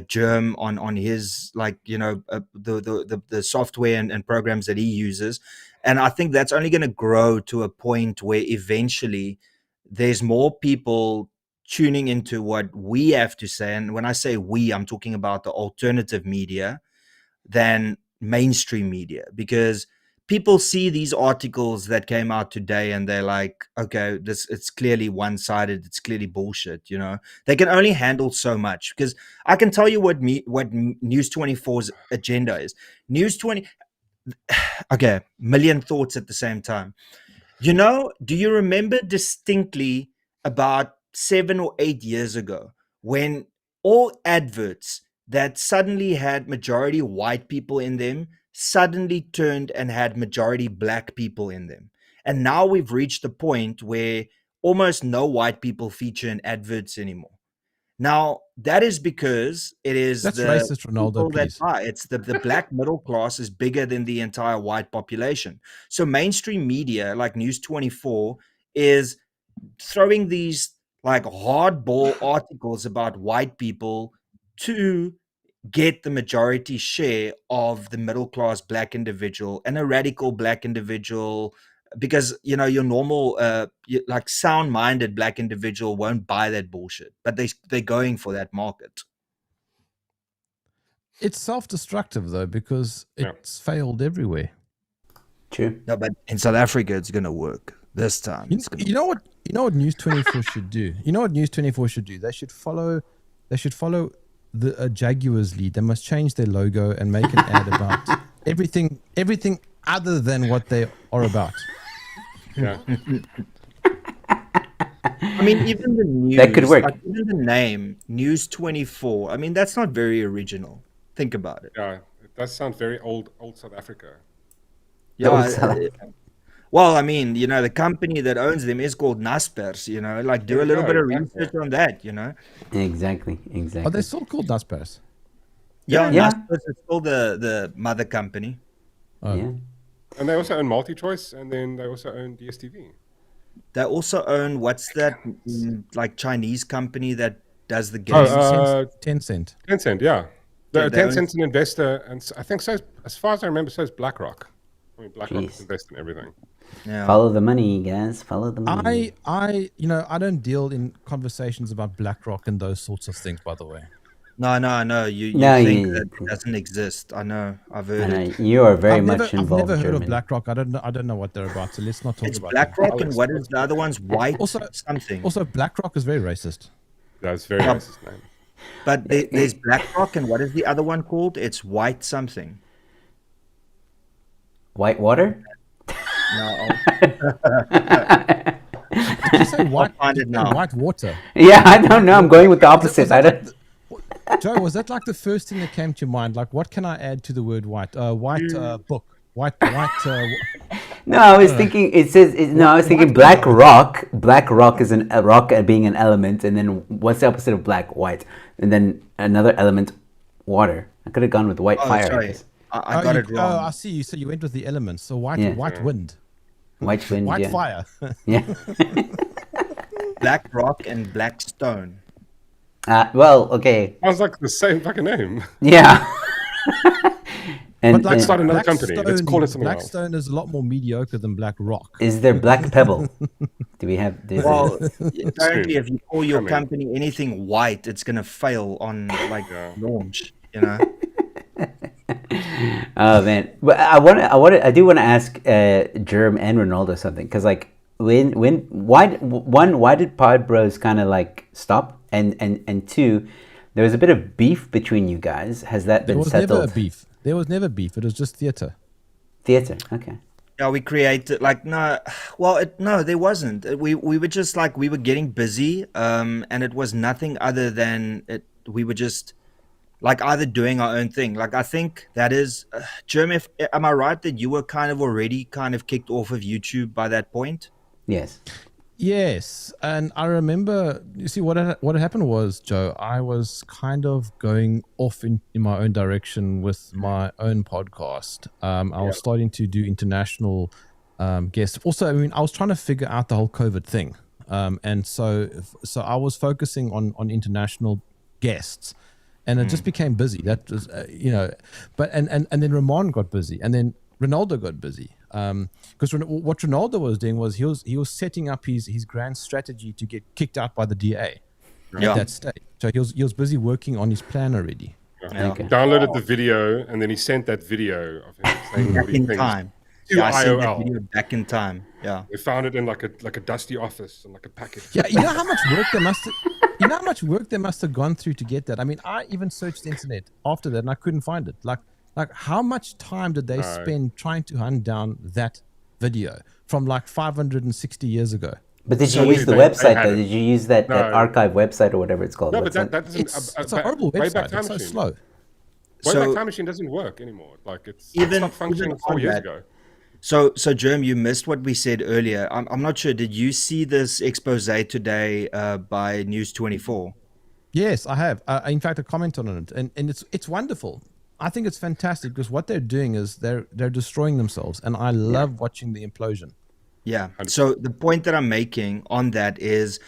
Germ on his like you know the software and programs that he uses. And I think that's only going to grow to a point where eventually there's more people tuning into what we have to say. And when I say we, I'm talking about the alternative media than mainstream media, because people see these articles that came out today and they're like, okay, it's clearly one-sided, it's clearly bullshit, you know. They can only handle so much, because I can tell you what News24's agenda is. Okay, million thoughts at the same time. You know, do you remember distinctly about 7 or 8 years ago when all adverts that suddenly had majority white people in them suddenly turned and had majority black people in them? And now we've reached the point where almost no white people feature in adverts anymore. Now, that is because it is That's the racist, Ronaldo, people that please. buy. It's the black middle class is bigger than the entire white population. So mainstream media like News24 is throwing these like hardball articles about white people to get the majority share of the middle class black individual and a radical black individual, because you know your normal like sound-minded black individual won't buy that bullshit, but they're going for that market. It's self-destructive though, because it's failed everywhere. True. No, but in South Africa it's gonna work this time. You know what News24 should do? You know what News24 should do? They should follow the Jaguars lead. They must change their logo and make an ad about everything other than what they are about. Yeah. I mean, even the news, that could work. Like, even the name News24. I mean, that's not very original. Think about it. Yeah, it does sound very old South Africa. Yeah. Well, I mean, you know, the company that owns them is called Naspers, you know, like do a little bit of research on that, you know. Exactly. Are they still called Naspers? Yeah. Naspers is still the mother company. Oh. Yeah. And they also own MultiChoice, and then they also own DSTV. They also own, what's that, like Chinese company that does the games? Tencent. Tencent, yeah. Tencent's own... an investor, and I think so. As far as I remember, so is BlackRock. I mean, BlackRock is invested in everything. Yeah. Follow the money, guys. Follow the money. I don't deal in conversations about BlackRock and those sorts of things, by the way. No. You think that it doesn't exist. I know. I've heard it. You are very much involved. I've never heard German. of BlackRock. I don't know what they're about. So let's not talk about BlackRock, and what is the other one's white something. Also, BlackRock is very racist. That's very racist name. But there's BlackRock, and what is the other one called? It's white something. White water? No. Did you say white? Find it now. White water. Yeah, I don't know. I'm going with the opposite. Joe, was that like the first thing that came to your mind? Like, what can I add to the word white? Book. White. No, I was thinking. I was thinking black rock. Black rock is a rock being an element, and then what's the opposite of black? White, and then another element, water. I could have gone with white fire. Sorry. I got it wrong. I see you. So you went with the elements. So white wind. White wind. White fire. Yeah. Black rock and black stone. Well, okay. Sounds like the same fucking name. Yeah. But let's start another company. Let's call it something else. Blackstone is a lot more mediocre than Black Rock. Is there Black Pebble? Do we have this? Well, apparently if you call your company anything white, it's going to fail on launch, you know? Oh man, but I do want to ask Germ and Ronaldo something, because like why did Podbros kind of like stop, and two, there was a bit of beef between you guys. Has that been settled? There was never beef. There was never beef. It was just theater. Theater, okay. Yeah, we created no, there wasn't. We were just like, we were getting busy, and it was nothing other than we were just like either doing our own thing. Like I think that is, Germ, am I right that you were kind of already kicked off of YouTube by that point? Yes. Yes, and I remember, you see, what had happened was, Joe, I was kind of going off in my own direction with my own podcast. I was starting to do international guests. Also, I mean, I was trying to figure out the whole COVID thing. And so I was focusing on international guests, and it just became busy. That was, but and then Ramon got busy, and then Ronaldo got busy. Because what Ronaldo was doing was he was setting up his grand strategy to get kicked out by the DA at that stage. So he was busy working on his plan already. Yeah. Okay. Downloaded the video, and then he sent that video of him saying back in time to IOL. Back in time. Yeah, they found it in like a dusty office and like a package. Yeah, you know how much work they must have. You know how much work they must have gone through to get that. I mean, I even searched the internet after that, and I couldn't find it. Like, how much time did they spend trying to hunt down that video from like 560 years ago? But did you use the website though? Did you use that archive website or whatever it's called? No, but that doesn't. It's a horrible website. It's so slow. Wayback Time Machine doesn't work anymore. Like it stopped functioning 4 years ago. So Germ, you missed what we said earlier. I'm not sure. Did you see this expose today by News24? Yes, I have. In fact, I commented on it, and it's wonderful. I think it's fantastic because what they're doing is they're destroying themselves, and I love watching the implosion. Yeah. So the point that I'm making on that is,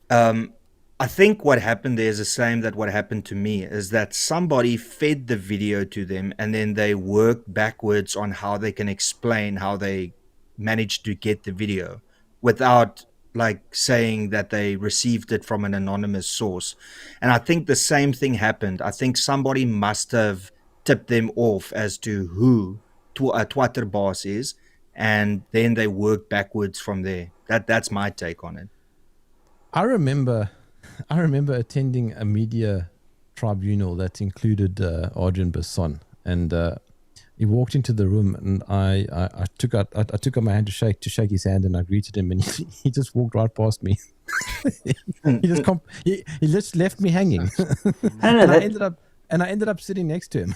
I think what happened there is the same that what happened to me, is that somebody fed the video to them and then they worked backwards on how they can explain how they managed to get the video without like saying that they received it from an anonymous source. And I think the same thing happened. I think somebody must have tipped them off as to who Twatterbaas is, and then they worked backwards from there. That's my take on it. I remember attending a media tribunal that included Adrian Besson, and he walked into the room, and I took out my hand to shake his hand, and I greeted him, and he just walked right past me. he just left me hanging. I don't know. I ended up sitting next to him.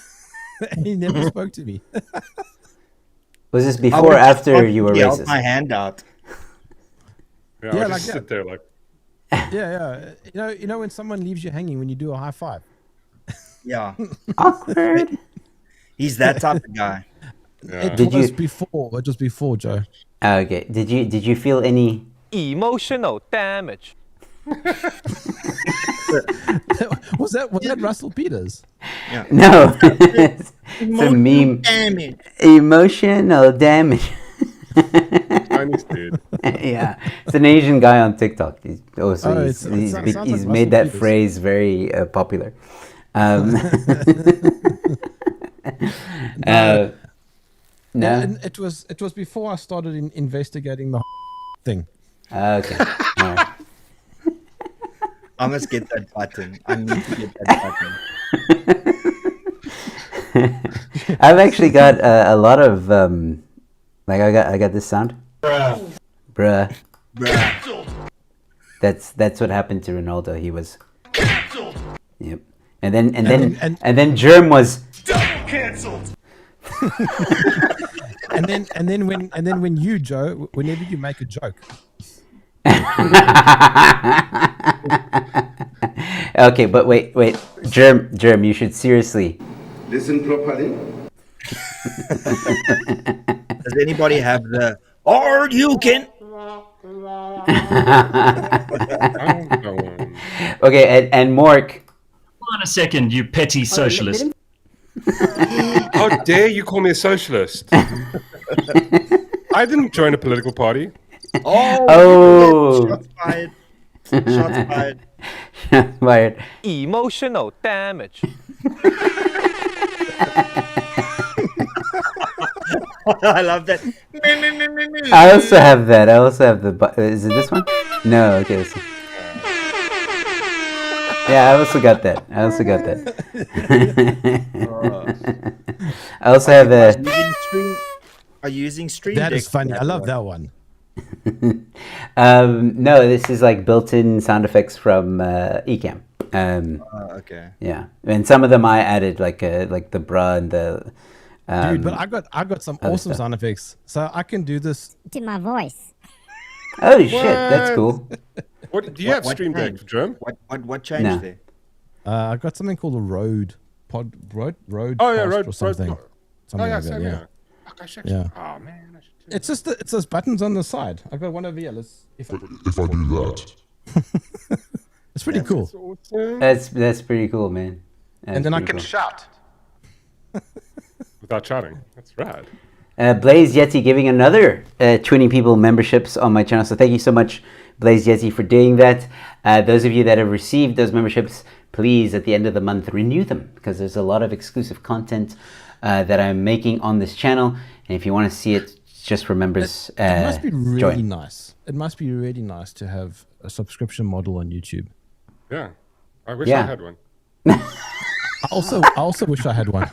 And he never spoke to me. Was this before or after you were racist? My hand out. Yeah, I just sit there like. Yeah. You know when someone leaves you hanging when you do a high five. Yeah. Awkward. He's that type of guy. Yeah. It was before, Joe. Okay. Did you feel any emotional damage? Was that Russell Peters? Yeah. No. It's a meme. Damage. Emotional damage. Chinese dude. Yeah, it's an Asian guy on TikTok. He's like made that Peters. phrase very popular. No. And it was before I started investigating the thing. Okay. All right. I must get that button. I need to get that button. I've actually got a lot of I got this sound. Bruh. That's what happened to Ronaldo. He was cancelled. Yep. And then Germ was double cancelled. and then when you, Joe, whenever you make a joke. Okay, but wait, Germ, you should seriously listen properly. Does anybody have the or you can? Okay, and Mork. Hold on a second, you petty socialist. How dare you call me a socialist? I didn't join a political party. Oh. Shots fired. Shots fired. Shots fired. Emotional damage. I love that. I also have that. I also have the. Is it this one? No. Okay. This one. Yeah, I also got that. I also have a. Are you using Stream That Deck? is funny. I love that one. No, this is like built-in sound effects from Ecamm. Okay. Yeah, and some of them I added, like the bruh and the. Dude, but I got some awesome sound effects, so I can do this to my voice. Oh shit, that's cool. What do you have Stream Deck, Germ? What changed there? I got something called a Rode Road. Oh yeah, or something. Road. Something Oh yeah, like that, same yeah. here. Fuck, I should. Yeah. Oh man, I should. It's just it's those buttons on the side. I got one over here. If I do that. it's pretty cool. Awesome. That's pretty cool, man. And then I can shout without shouting. That's rad. Blaze Yeti giving another 20 people memberships on my channel. So thank you so much, Blaze Yeti, for doing that. Those of you that have received those memberships, please, at the end of the month, renew them, because there's a lot of exclusive content that I'm making on this channel. And if you want to see it, just remember, it must be really join. nice. It must be really nice to have a subscription model on YouTube. Yeah, I wish I had one. I also wish I had one.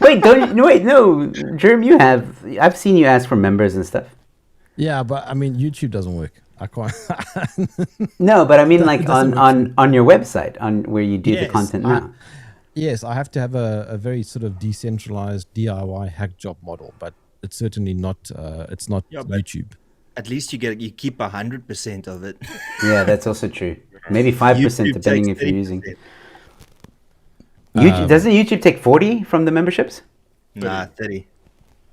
Wait, no, Germ, you have. I've seen you ask for members and stuff. Yeah, but I mean, YouTube doesn't work. I can't. No, but I mean, like on your website, on where you do the content now. Yes, I have to have a very sort of decentralized DIY hack job model, but it's certainly not. It's not YouTube. At least you keep 100% of it. Yeah, that's also true. Maybe 5% depending if you're using. Doesn't YouTube take 40 from the memberships? 30. Nah, 30.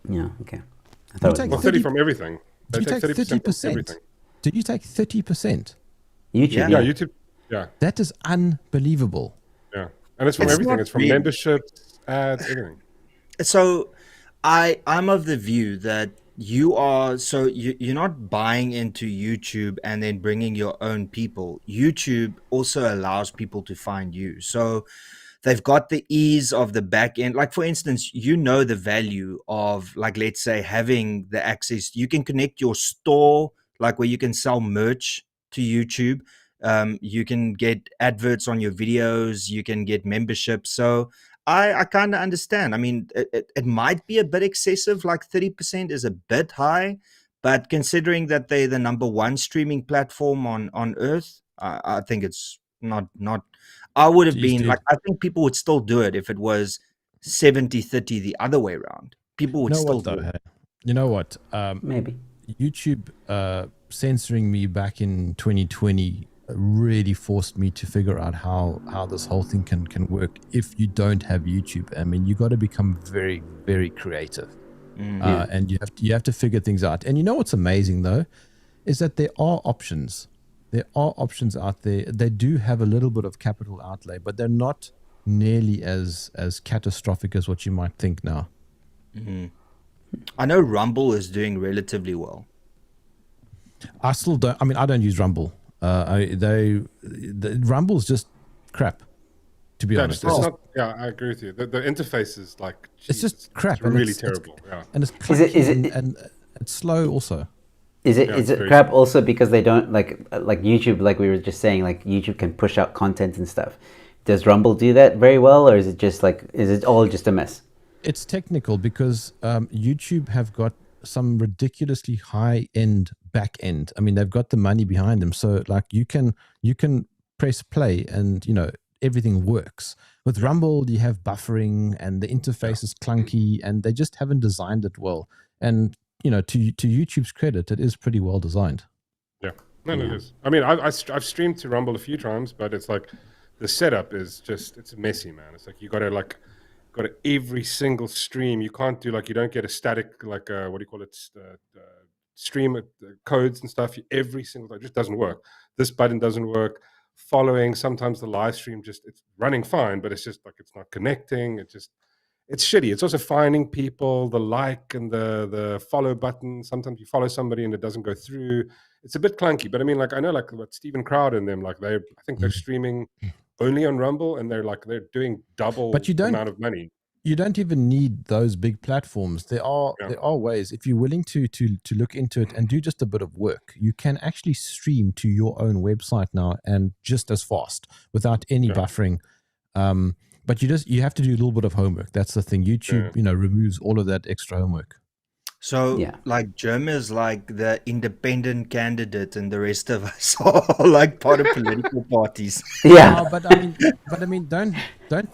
Yeah, okay. I thought it was 30 from everything. They take 30% from everything. Did you take 30%? YouTube. Yeah, YouTube. Yeah. That is unbelievable. Yeah. And it's from everything. It's from memberships, ads, everything. So I'm of the view that you're not buying into YouTube and then bringing your own people. YouTube also allows people to find you. So they've got the ease of the back end. Like, for instance, the value of, like, let's say, having the access. You can connect your store, like where you can sell merch, to YouTube. You can get adverts on your videos. You can get memberships. So I kind of understand. I mean, it might be a bit excessive, like 30% is a bit high, but considering that they're the number one streaming platform on Earth, I think it's not. I would have like, I think people would still do it if it was 70-30 the other way around. People would still do it. You know what? Maybe. YouTube censoring me back in 2020 really forced me to figure out how this whole thing can work if you don't have YouTube. I mean, you got to become very, very creative, and you have to figure things out. And you know what's amazing though, is that there are options. There are options out there. They do have a little bit of capital outlay, but they're not nearly as catastrophic as what you might think now. Mm-hmm. I know Rumble is doing relatively well. I still don't. I mean, I don't use Rumble. Rumble's just crap, to be honest. I agree with you. The interface is like, it's just crap. It's really terrible. And it's clunky and it's slow also. Is it crap also because they don't like YouTube, like we were just saying, like YouTube can push out content and stuff. Does Rumble do that very well, or is it all just a mess? It's technical because YouTube have got some ridiculously high-end back end. I mean, they've got the money behind them, so like you can press play and everything works. With Rumble, you have buffering and the interface is clunky, and they just haven't designed it well. And to YouTube's credit, it is pretty well designed. Yeah, it is. I mean, I've streamed to Rumble a few times, but it's like the setup is it's messy, man. It's like you got to every single stream. You can't do you don't get a static what do you call it? Stream codes and stuff. Every single time, it just doesn't work. This button doesn't work. Following, sometimes the live stream it's running fine, but it's just like it's not connecting. It's shitty. It's also finding people, the like and the follow button. Sometimes you follow somebody and it doesn't go through. It's a bit clunky, but I mean, I know what Steven Crowder and them, I think they're streaming only on Rumble, and they're doing double amount of money. You don't even need those big platforms. There are ways, if you're willing to look into it and do just a bit of work, you can actually stream to your own website now, and just as fast without any buffering. But you have to do a little bit of homework. That's the thing. YouTube, removes all of that extra homework. So, Germ is like the independent candidate, and the rest of us are like part of political parties. Yeah, but I mean, don't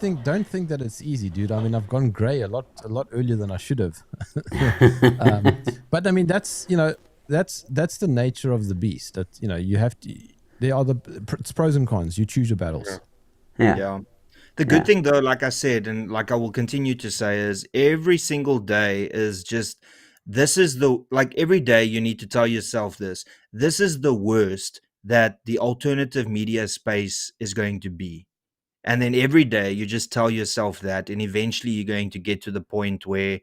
think that it's easy, dude. I mean, I've gone grey a lot earlier than I should have. But I mean, that's the nature of the beast. That you have to. It's pros and cons. You choose your battles. Yeah. The good thing, though, like I said, and like I will continue to say, is every single day is just. This is every day you need to tell yourself this is the worst that the alternative media space is going to be. And then every day you just tell yourself that, and eventually you're going to get to the point where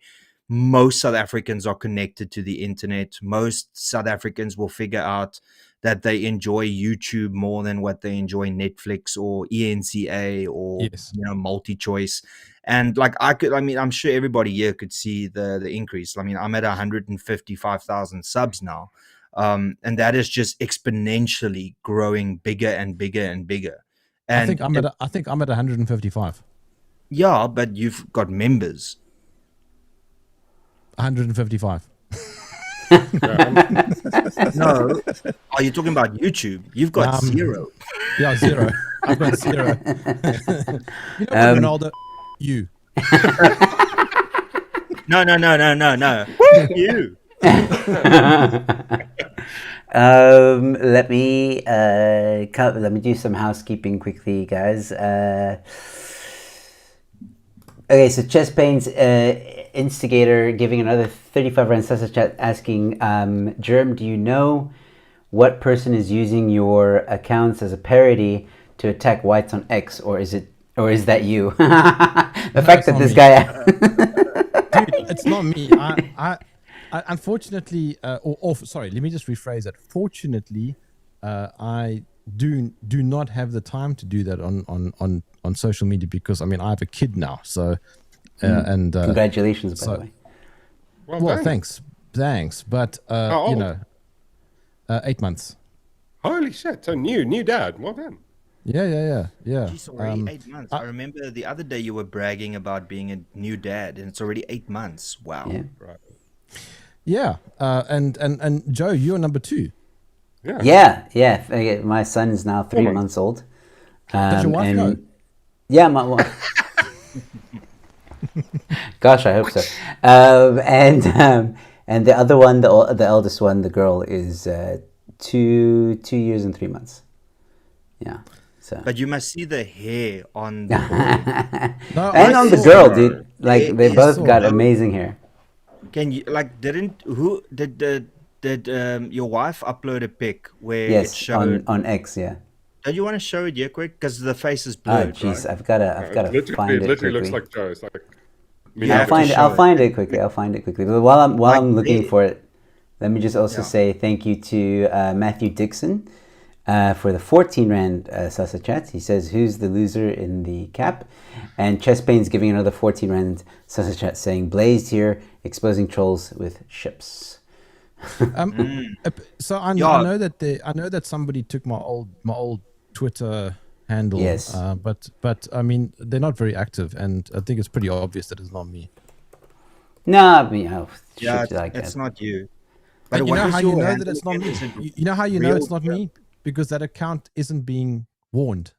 most South Africans are connected to the internet. Most South Africans will figure out that they enjoy YouTube more than what they enjoy Netflix or ENCA or MultiChoice. And I'm sure everybody here could see the increase. I mean, I'm at 155,000 subs now. And that is just exponentially growing bigger and bigger and bigger. And I think I'm at 155. Yeah, but you've got members. 155. No, are you talking about YouTube? You've got 0. Yeah, 0. I've got 0. Ronaldo, you. No. You. Let me do some housekeeping quickly, guys. Okay, so Chest Pain's instigator giving another 35 rand Sasa chat asking, Germ, do you know what person is using your accounts as a parody to attack whites on X, or is that you? The fact that this guy Dude, it's not me. I unfortunately, sorry, let me just rephrase that. Fortunately, I do not have the time to do that on social media because I mean I have a kid now, so and congratulations, by the way. Well, thanks, but you know, 8 months. Holy shit! So new dad. Well done. Yeah. Jeez, already 8 months. I remember the other day you were bragging about being a new dad, and it's already 8 months. Wow. Yeah. Right. Yeah, and Joe, you're number 2. Yeah. My son is now 3 months old. Does your wife know? Yeah, my wife. Gosh, I hope so. And the other one, the eldest one, the girl, is 2 years and 3 months. Yeah. So. But you must see the hair on the boy. No, and on the girl, dude. Like they both got amazing hair. Can you did your wife upload a pic where it Yes, showed on X, yeah. Don't you want to show it here quick? Because the face is blurred. Oh jeez, right? I've gotta find it. It literally quickly. looks like Joe. It's like I'll find it quickly. But while I'm looking for it, let me just also say thank you to Matthew Dixon for the 14 Rand Sasa chat. He says, who's the loser in the cap? And Chest Pain's giving another 14 Rand Sasa chat saying, Blazed here, exposing trolls with ships. So I know that somebody took my old Twitter handle. Yes. But I mean they're not very active, and I think it's pretty obvious that it's not me. No, I mean, it's not you. But you know how you know that it's not me? You know how you know it's not me? Because that account isn't being warned.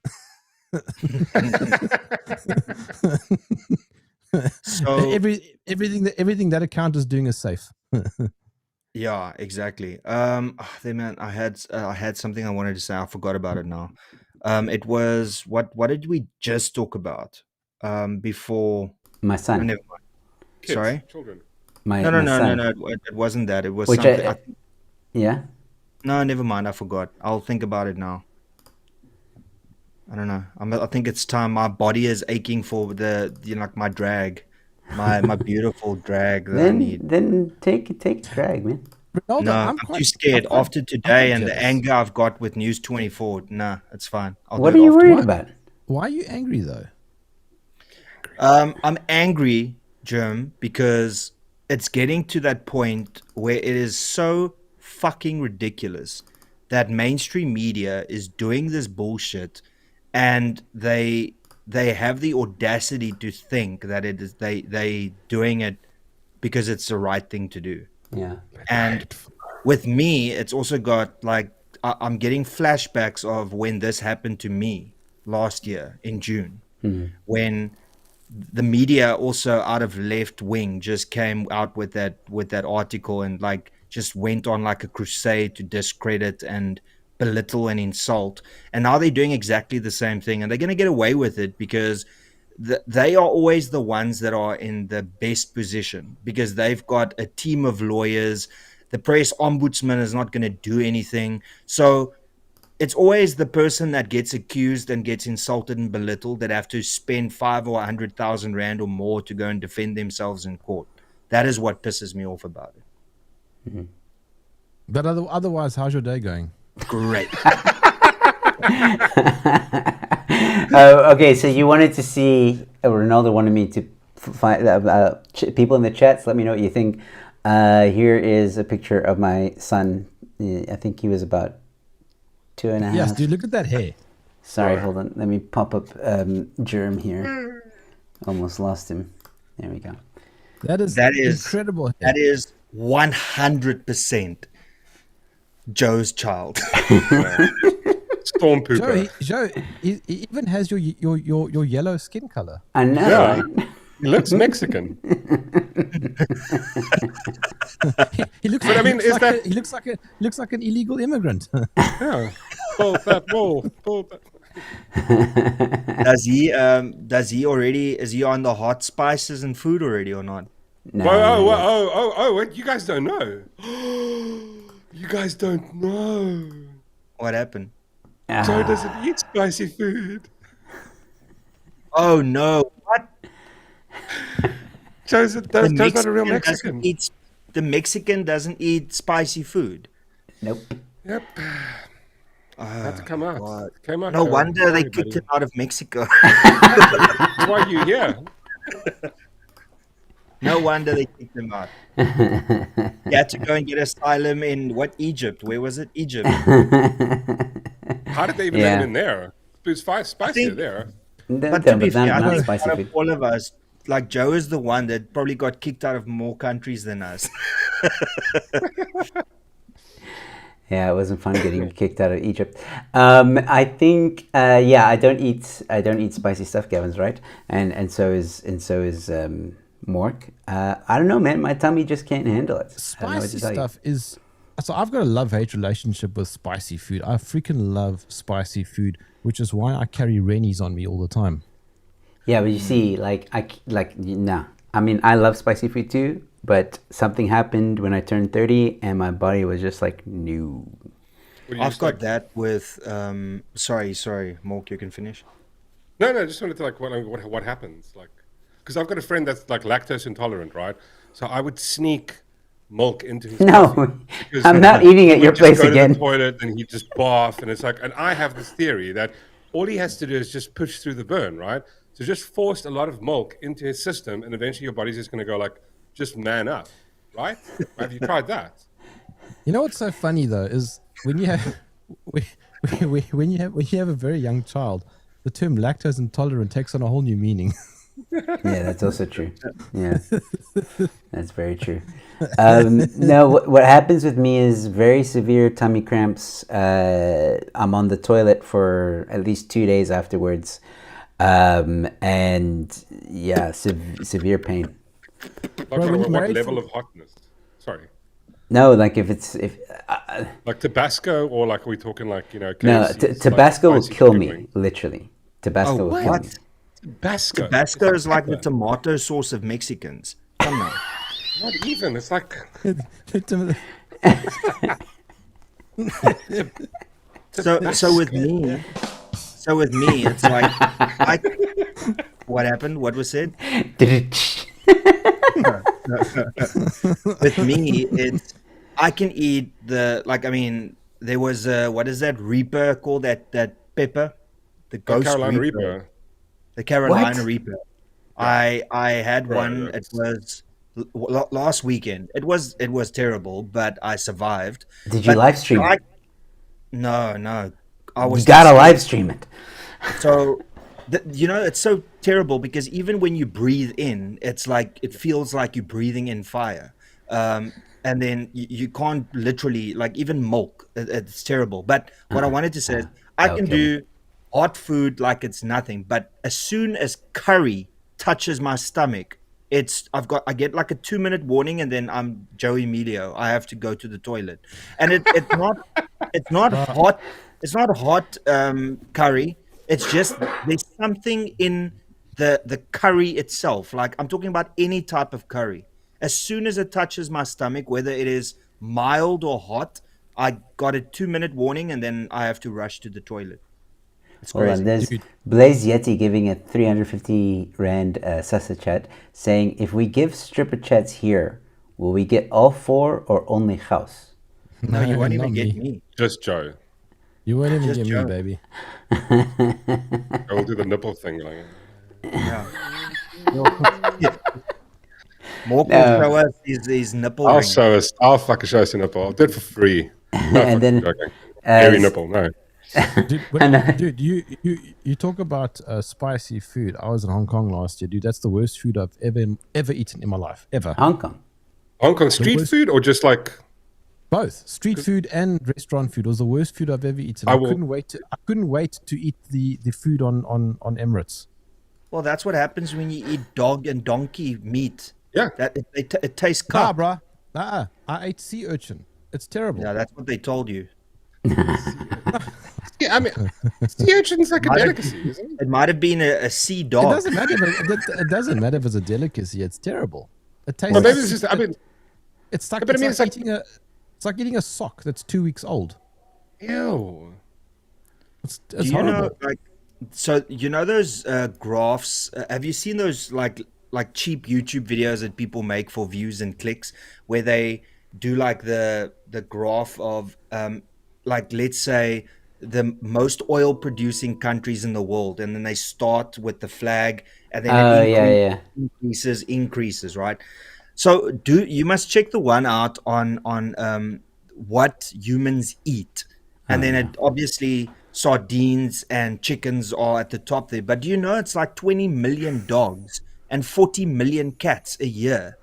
So everything that account is doing is safe. Yeah, exactly. Man, I had something I wanted to say. I forgot about it now. It was what did we just talk about? Before my son. Oh, never mind. kids, Sorry. children. No. It wasn't that. It was Which something. Yeah. No, never mind. I forgot. I'll think about it now. I don't know. I think it's time. My body is aching for like my drag, my beautiful drag that I need. Then take drag, man. Ronaldo, No, I'm too scared after today and the anger I've got with News24. Nah, it's fine. What are you worried about? Why are you angry though? I'm angry, Germ, because it's getting to that point where it is so fucking ridiculous that mainstream media is doing this bullshit, and they have the audacity to think that it is they doing it because it's the right thing to do. Yeah. And with me, it's also got like I'm getting flashbacks of when this happened to me last year in June, when the media also out of left wing just came out with that article and like just went on like a crusade to discredit and belittle and insult. And now they're doing exactly the same thing, and they're going to get away with it because they are always the ones that are in the best position because they've got a team of lawyers. The press ombudsman is not going to do anything. So it's always the person that gets accused and gets insulted and belittled that have to spend 5 or 100,000 rand or more to go and defend themselves in court. That is what pisses me off about it. Mm-hmm. But otherwise, how's your day going? Great. Okay, so you wanted to see Ronaldo wanted me to find people in the chats. Let me know what you think. Here is a picture of my son. I think he was about 2.5. Yes, dude, look at that hair. Sorry, hold on. Let me pop up Germ here. Almost lost him. There we go. That is incredible hair. That is 100% Joe's child. Storm pooper. Joe, he even has your yellow skin color. I know. He looks Mexican. He looks. But like, I mean, is that he looks like an illegal immigrant. yeah? Pull that wall. Pull that. Does he already? Is he on the hot spices and food already or not? No, Wait, you guys don't know. You guys don't know. What happened? Joe doesn't eat spicy food. Oh no! What? Joe's not a real Mexican. The Mexican doesn't eat spicy food. Nope. Yep. Had to come out. God. Came out. No wonder they kicked him out of Mexico. Why are you here? No wonder they kicked him out. He had to go and get asylum in Egypt? Where was it? Egypt. How did they even let him in there? It was spicier there. But to be fair, I think out of all of us, like Joe is the one that probably got kicked out of more countries than us. Yeah, it wasn't fun getting kicked out of Egypt. I think, I don't eat spicy stuff. Gavin's right, and so is Mork. I don't know, man. My tummy just can't handle it. Spicy stuff is. So I've got a love-hate relationship with spicy food. I freaking love spicy food, which is why I carry Rennies on me all the time. Yeah, but you see, nah. I mean, I love spicy food too, but something happened when I turned 30, and my body was just like, no. I've got that with. Sorry, Mork, you can finish. No, just wanted to what happens, like, because I've got a friend that's like lactose intolerant, right? So I would sneak milk into his coffee I'm not eating at your place again. To the toilet and he'd just barf, and it's like, and I have this theory that all he has to do is just push through the burn, right? So just forced a lot of milk into his system, and eventually your body's just going to go like, just man up, right? Have you tried that? You know what's so funny though is when you have when you have a very young child, the term lactose intolerant takes on a whole new meaning. Yeah, that's also true. Yeah, that's very true. No, what happens with me is very severe tummy cramps. I'm on the toilet for at least 2 days afterwards, and yeah, severe pain. What level of hotness? Sorry. No, like if like Tabasco, or like are we talking like, no, Tabasco will kill me, literally. Tabasco will kill me. Tabasco is like the tomato sauce of Mexicans. Come on. Not even. It's like. So with me, it's like. What happened? What was said? With me, it's. I can eat there was what is that Reaper called? That pepper, the ghost Carolina Reaper. The Carolina What? Reaper. I had one. It was last weekend. It was terrible, but I survived. Did you live stream it? No. I was. You gotta live stream it. So, it's so terrible because even when you breathe in, it's like it feels like you're breathing in fire. And then you can't literally, like, even milk. It's terrible. But what I wanted to say is I can do hot food like it's nothing, but as soon as curry touches my stomach, I get like a 2-minute warning, and then I'm Joe Emilio. I have to go to the toilet, and it's not hot. It's not hot curry. It's just there's something in the curry itself. Like, I'm talking about any type of curry. As soon as it touches my stomach, whether it is mild or hot, I got a 2-minute warning, and then I have to rush to the toilet. It's crazy. Hold on, there's Blaze Yeti giving a 350 Rand Sasa chat saying, if we give stripper chats here, will we get all 4 or only House? No, you won't even get me. Just Joe. You won't even get me, baby. I will do the nipple thing. Like. Yeah. More cool show us his nipple ring. I'll fucking show us a nipple. I'll do it for free. And then hairy nipple, no. Dude, you talk about spicy food. I was in Hong Kong last year, dude. That's the worst food I've ever eaten in my life, ever. Hong Kong street food, or just like both street food and restaurant food was the worst food I've ever eaten. I couldn't wait to eat the food on Emirates. Well, that's what happens when you eat dog and donkey meat. Yeah. That it tastes Nah, cock. bruh. Nah, I ate sea urchin. It's terrible. Yeah, that's what they told you. Yeah, I mean, sea urchin's like a delicacy, isn't it? It might have been a sea It dog. doesn't matter. It doesn't matter if it's a delicacy. It's terrible. It tastes. Well, maybe it's just. I mean, it's like but I mean, it's like eating a sock that's 2 weeks old. ew. It's Do you horrible. know, like, so you know those graphs? Have you seen those like cheap YouTube videos that people make for views and clicks, where they do like the graph of like, let's say, the most oil producing countries in the world, and then they start with the flag, and then it increases, right? So you must check the one out on what humans eat, and then it obviously sardines and chickens are at the top there. But do you know it's like 20 million dogs and 40 million cats a year?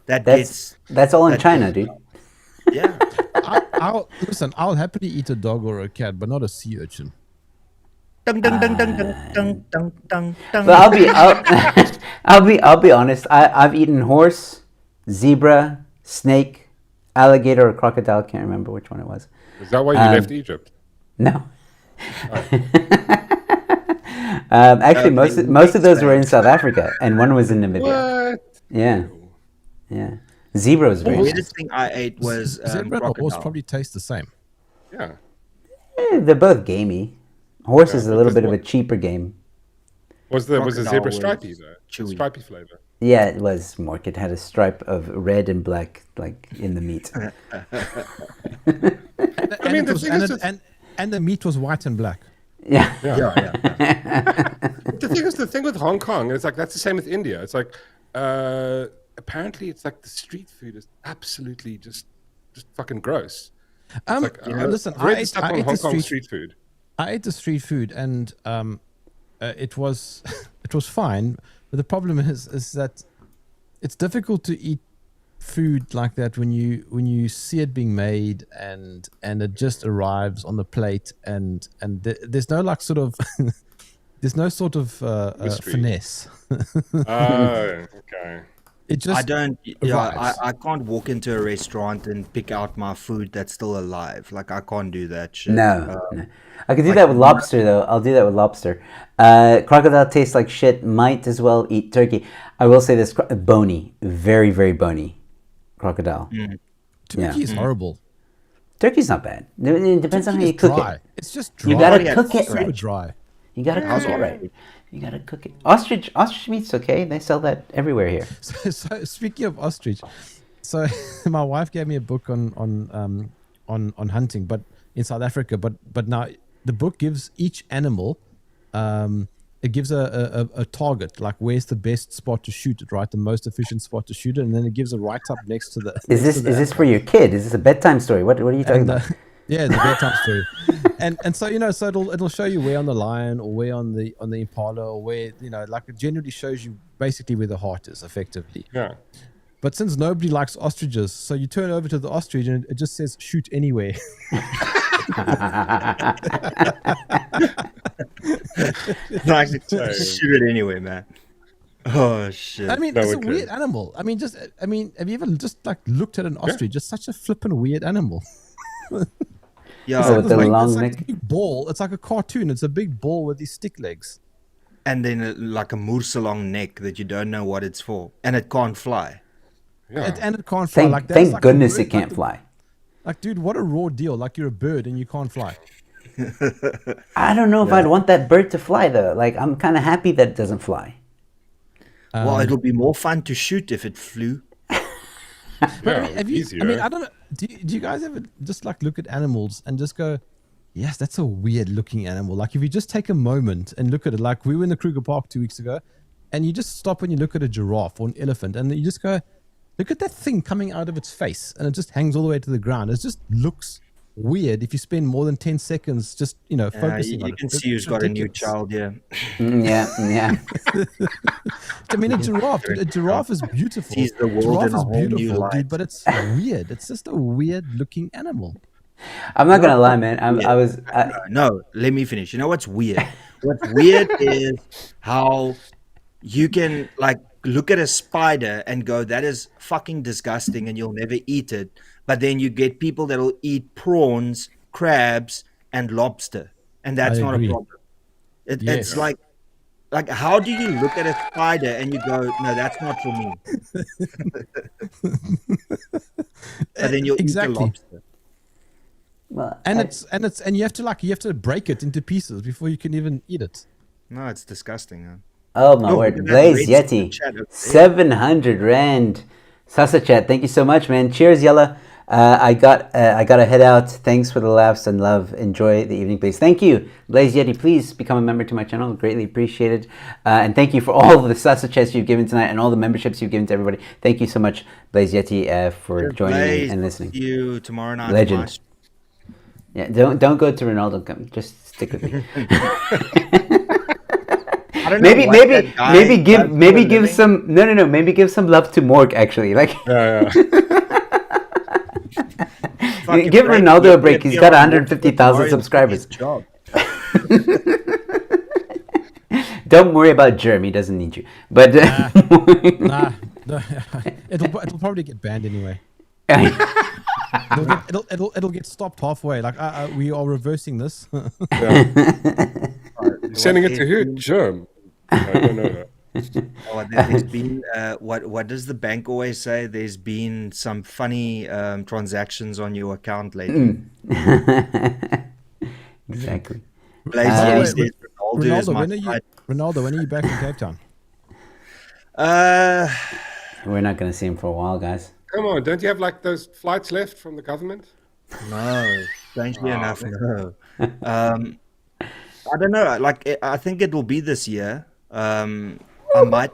That's all in China, dude. Yeah. I'll happily eat a dog or a cat, but not a sea urchin. Dun, dun, dun, dun, dun, dun, dun, dun, dun. But I'll be honest. I've eaten horse, zebra, snake, alligator, or crocodile. Can't remember which one it was. Is that why you left Egypt? No. Actually, most of those were in South Africa, and one was in Namibia. What? Yeah. Zebra was The very nice. weirdest thing I ate was Zebra and horse crocodile. probably taste the same. Yeah. They're both gamey. Horse is a but little this bit of one- a cheaper game. Was the Crocodile zebra was stripy though? chewy. Stripy flavor. Yeah, it was. Mork. It had a stripe of red and black, like in the meat. And the meat was white and black. Yeah. The thing with Hong Kong is like that's the same with India. It's like apparently it's like the street food is absolutely just fucking gross. Like, Listen, I've read I ate stuff on the Hong Kong street food. I ate the street food, and it was it was fine. But the problem is that it's difficult to eat food like that when you see it being made and it just arrives on the plate and there's no like sort of there's no sort of finesse. Oh, okay. It just I don't. Yeah, arrives. I can't walk into a restaurant and pick out my food that's still alive. Like I can't do that shit. No. I could do that with lobster, though. I'll do that with lobster. Crocodile tastes like shit. Might as well eat turkey. I will say this: bony, very, very bony. Crocodile. turkey is horrible. Turkey's not bad. It depends on how Turkey you is cook dry. it. It's just dry. You gotta Yeah, cook it super right. dry. You gotta cook it right. You gotta cook it. Ostrich meat's okay. They sell that everywhere here. So speaking of ostrich, so my wife gave me a book on hunting, but in South Africa. But now the book gives each animal, it gives a target, like where's the best spot to shoot it, right? The most efficient spot to shoot it, and then it gives a write up next to the. Is this for your kid? Is this a bedtime story? What are you talking about? Yeah, it's a bedtime story. And so so it'll show you where on the lion or where on the impala or where like it generally shows you basically where the heart is effectively. Yeah. But since nobody likes ostriches, so you turn over to the ostrich and it just says shoot anywhere. Like, shoot it anyway, man. Oh shit! I mean, No, it's a okay. weird animal. I mean, have you ever just like looked at an ostrich? It's such a flippin' weird animal. Yeah, Oh, with the long it's like neck. a big ball. It's like a cartoon. It's a big ball with these stick legs. and then like a moersalong neck that you don't know what it's for, and it can't fly. Yeah. And it can't fly. Thank, that's thank like a goodness bird, it can't like, fly. Like, dude, what a raw deal. Like, you're a bird and you can't fly. I don't know if I'd want that bird to fly though. Like, I'm kind of happy that it doesn't fly. Well, it'll be more fun to shoot if it flew. Yeah, Have you, easier. I mean, I don't know. Do you guys ever just like look at animals and just go, yes, that's a weird looking animal. Like if you just take a moment and look at it, like we were in the Kruger Park 2 weeks ago, and you just stop and you look at a giraffe or an elephant, and you just go, look at that thing coming out of its face, and it just hangs all the way to the ground. It just looks weird if you spend more than 10 seconds just focusing on You it. can It's see who's got a new ridiculous. child here. Yeah. I mean, a giraffe is beautiful. Sees the world Giraffe in a is whole new beautiful, light. dude, but it's weird. It's just a weird looking animal. I'm not gonna lie, man. No, let me finish. You know what's weird? What's weird is how you can like look at a spider and go, that is fucking disgusting and you'll never eat it. But then you get people that'll eat prawns, crabs, and lobster. And that's not a problem. It's like how do you look at a spider and you go, no, that's not for me. But then you'll eat a lobster. Well, and you have to break it into pieces before you can even eat it. No, it's disgusting. Huh? Oh my word, Blaze Yeti, 700 Rand. Sasa chat, thank you so much, man. Cheers, Yella. I gotta head out. Thanks for the laughs and love. Enjoy the evening, please. Thank you, Blaze Yeti. Please become a member to my channel. Greatly appreciated. And thank you for all of the Sasa chats you've given tonight and all the memberships you've given to everybody. Thank you so much, Blaze Yeti, for joining and listening. See you tomorrow night. Legend. Yeah, don't go to Ronaldo. Come, just stick with me. maybe give some maybe give some love to Morg actually. Like give Ronaldo a break. He's got 150,000 subscribers. Don't worry about Germ. He doesn't need you. But it'll probably get banned anyway. It'll get stopped halfway. Like we are reversing this. Sending it to who? Germ. I don't know. There's been what does the bank always say? There's been some funny transactions on your account lately. Exactly. Ronaldo, when are you back in Cape Town? We're not going to see him for a while, guys. Come on, don't you have like those flights left from the government? No, strangely enough, no. I don't know. Like, I think it will be this year. I might.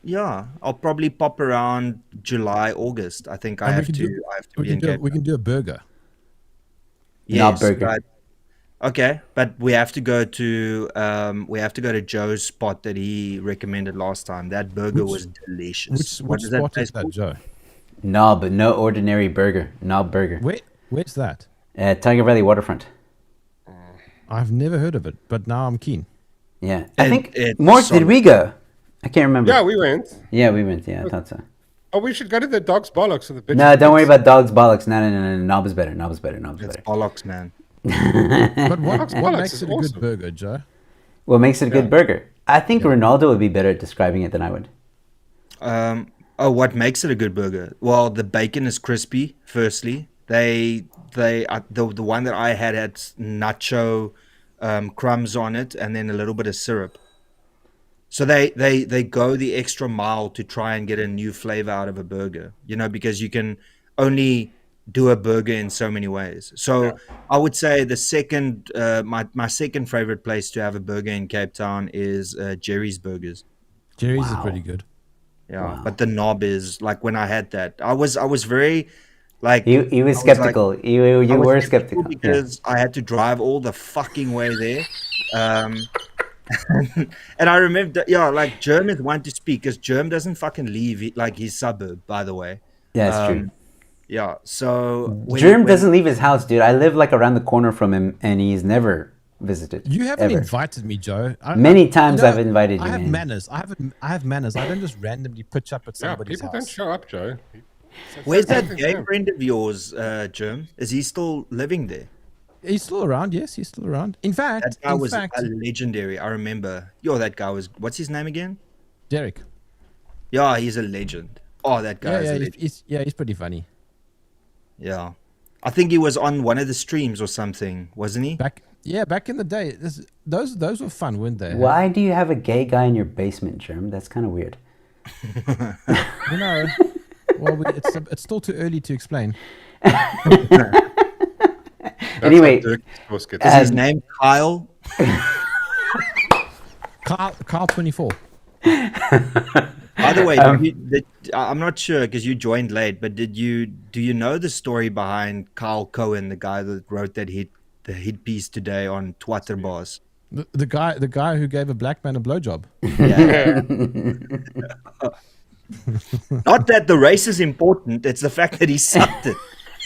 Yeah, I'll probably pop around July, August. I think I have to be in Cape Town. We can do a burger. Yes, burger. But, okay, but we have to go to Joe's spot that he recommended last time. That burger was delicious. Which spot is that, Joe? Knob, no ordinary burger. Knob burger. Where's that? Tiger Valley waterfront. I've never heard of it, but now I'm keen. Yeah, I think Mark, did we go? I can't remember. Yeah, we went. Yeah, I thought so. Oh, we should go to the Dog's Bollocks or the bitch. No, don't worry about Dog's Bollocks. No. Knob is better. It's bollocks, man. But what makes it a good burger, Joe? What makes it a good burger? I think Ronaldo would be better at describing it than I would. What makes it a good burger? Well, the bacon is crispy. Firstly, the one that I had nacho crumbs on it, and then a little bit of syrup. So they go the extra mile to try and get a new flavor out of a burger. You know, because you can only do a burger in so many ways. So I would say the second, my second favorite place to have a burger in Cape Town is Jerry's Burgers. Jerry's is pretty good. Yeah, but the knob is like when I had that, I was very like you were skeptical. You were skeptical because I had to drive all the fucking way there. And I remember, like Germ is one to speak because Germ doesn't fucking leave like his suburb. By the way, yeah, that's true. Yeah, so Germ doesn't leave his house, dude. I live like around the corner from him, and he's never visited. You haven't invited me, Joe. Many times I've invited you. I have manners. I have manners. I don't just randomly pitch up at somebody's house. People don't show up, Joe. Where's that gay friend of yours, Germ? Is he still living there? He's still around. Yes, he's still around. In fact, that guy was legendary. I remember. That guy was. What's his name again? Derek. Yeah, he's a legend. Oh, that guy is a legend. He's pretty funny. Yeah, I think he was on one of the streams or something, wasn't he? Back in the day. Those were fun, weren't they? Why do you have a gay guy in your basement, Germ? That's kind of weird. Well, it's still too early to explain. Anyway, is his name Kyle? Kyle 24. By the way, I'm not sure because you joined late, but do you know the story behind Kyle Cohen, the guy that wrote the hit piece today on Twatterbaas? The guy who gave a black man a blowjob. Yeah. Not that the race is important; it's the fact that he sucked it.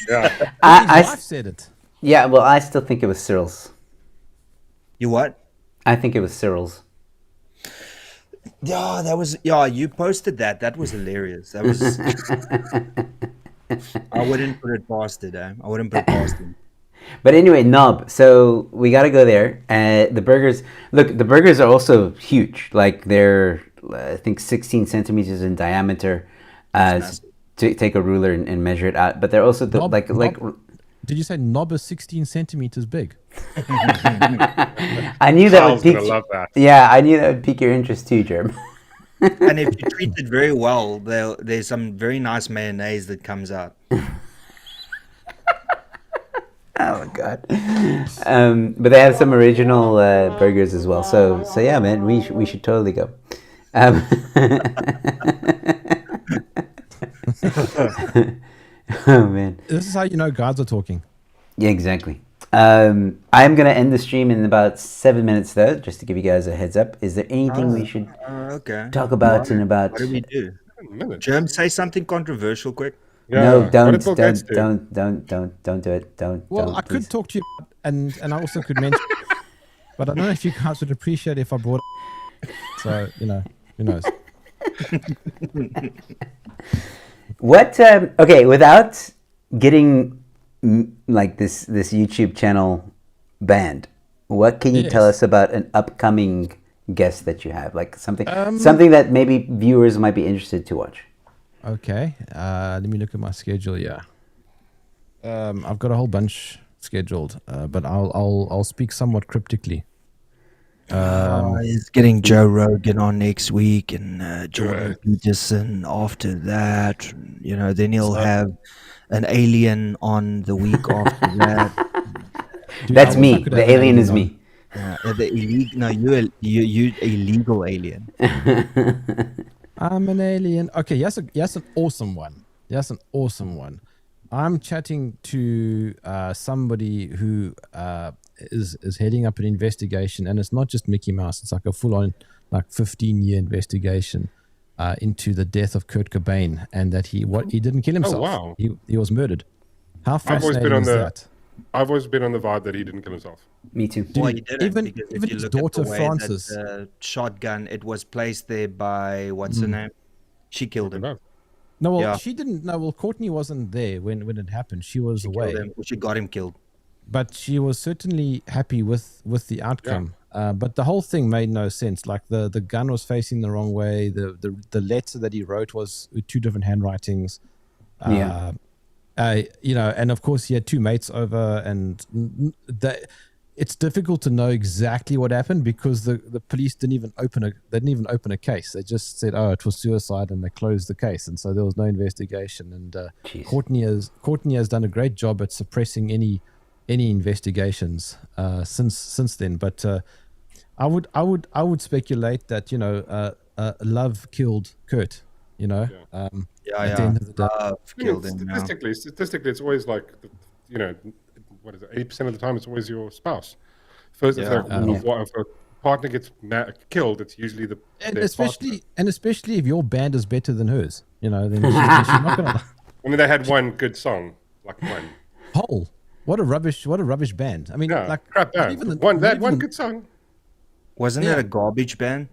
Yeah, his wife said it. Yeah, well, I still think it was Cyril's. You what? I think it was Cyril's. Yeah, that was you posted that. That was hilarious. That was I wouldn't put it past it, I wouldn't put it past him. But anyway, Knob. So we got to go there. The burgers. Look, the burgers are also huge. Like they're, I think, 16 centimeters in diameter. To take a ruler and measure it out. But they're also like. Did you say Knob is 16 centimeters big? I knew that would pique. Love that. Yeah, I knew that would pique your interest too, Germ. And if you treat it very well, there's some very nice mayonnaise that comes out. Oh my god! But they have some original burgers as well. So yeah, man, we should totally go. Oh man! This is how you know gods are talking. Yeah, exactly. I'm gonna end the stream in about 7 minutes, though, just to give you guys a heads up. Is there anything we should talk about in about? What do we do? Germ, say something controversial, quick. Yeah, no, don't do it. Don't. Well, I could talk to you, and I also could mention, but I don't know if you guys would appreciate if I brought. So who knows? What? Okay, without getting like this YouTube channel banned, what can you tell us about an upcoming guest that you have? Like something that maybe viewers might be interested to watch. Okay, let me look at my schedule. Yeah, I've got a whole bunch scheduled, but I'll speak somewhat cryptically. He's getting Joe Rogan on next week, and Jordan Peterson after that. Then he'll have an alien on the week after that. That's me. The alien is me. You illegal alien. I'm an alien. Okay, yes, an awesome one. Yes, an awesome one. I'm chatting to somebody who is heading up an investigation, and it's not just Mickey Mouse. It's like a full-on, like 15-year investigation into the death of Kurt Cobain, and that he didn't kill himself. Oh, wow. He was murdered. How fascinating is that? I've always been on the vibe that he didn't kill himself. Me too. Well, he didn't, even his daughter Frances. Shotgun. It was placed there by what's her name? She killed him. No, well, she didn't. No, well, Courtney wasn't there when it happened. She was away. She got him killed. But she was certainly happy with the outcome. Yeah. But the whole thing made no sense. Like the gun was facing the wrong way. The letter that he wrote was with two different handwritings. And of course he had two mates over, and it's difficult to know exactly what happened because the police didn't even open a case. They just said, "Oh, it was suicide," and they closed the case, and so there was no investigation. And Courtney has done a great job at suppressing any investigations since then. But I would speculate that love killed Kurt. At the end of the day, statistically, it's always like what is it? 80% of the time, it's always your spouse. First, if a partner gets killed, it's usually especially if your band is better than hers. Then she's not gonna. I mean, they had one good song, like one. Hole. What a rubbish band. I mean, like crap band. One good song. Wasn't it a garbage band?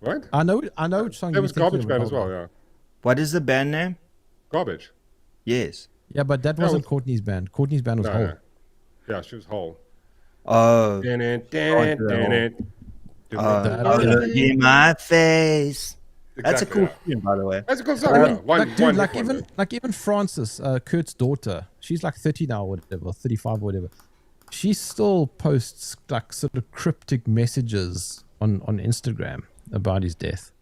Right? I know which song. It was Garbage Band as well. Yeah. What is the band name? Garbage. Yes. Yeah, but that wasn't Courtney's band. Courtney's band was Hole. No. Yeah, she was Hole. Oh. Look in my face. Exactly, that's a cool tune, by the way. That's a cool song. Even Frances, Kurt's daughter, she's like 30 now, or whatever, 35 or whatever. She still posts like sort of cryptic messages on Instagram about his death.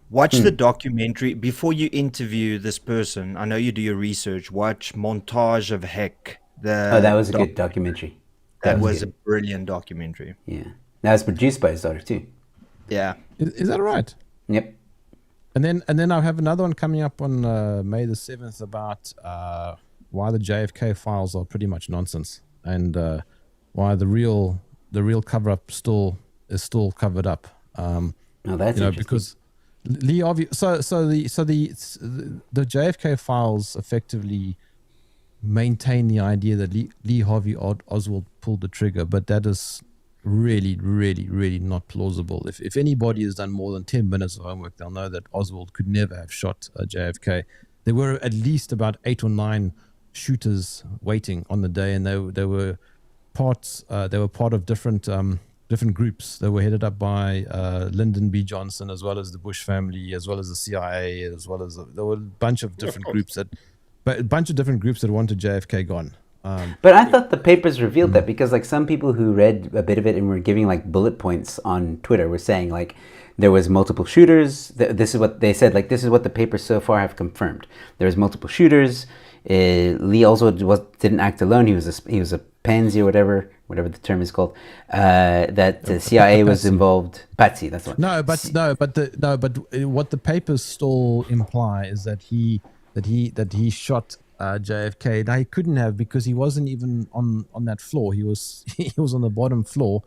Watch the documentary before you interview this person. I know you do your research. Watch Montage of Heck. That was a good documentary. That was a brilliant documentary. Yeah. That was produced by his daughter too. Yeah. Is that right? Yep. And then I have another one coming up on May the 7th about why the JFK files are pretty much nonsense, and why the real cover-up is still covered up. That's interesting. Because Lee Harvey. So the JFK files effectively maintain the idea that Lee Harvey Oswald pulled the trigger, but that is really, really, really not plausible. If anybody has done more than 10 minutes of homework, they'll know that Oswald could never have shot JFK. There were at least about 8 or 9 shooters waiting on the day, and they were part of different groups. They were headed up by Lyndon B. Johnson, as well as the Bush family, as well as the CIA, as well as there were a bunch of different groups that wanted JFK gone. But I thought the papers revealed that, because like some people who read a bit of it and were giving like bullet points on Twitter were saying like there was multiple shooters. This is what they said. Like, this is what the papers so far have confirmed. There was multiple shooters. Lee also didn't act alone. He was a pansy or whatever the term is called. That the CIA was involved. Patsy, that's what. But what the papers still imply is that he shot JFK. Now, he couldn't have, because he wasn't even on that floor. He was on the bottom floor,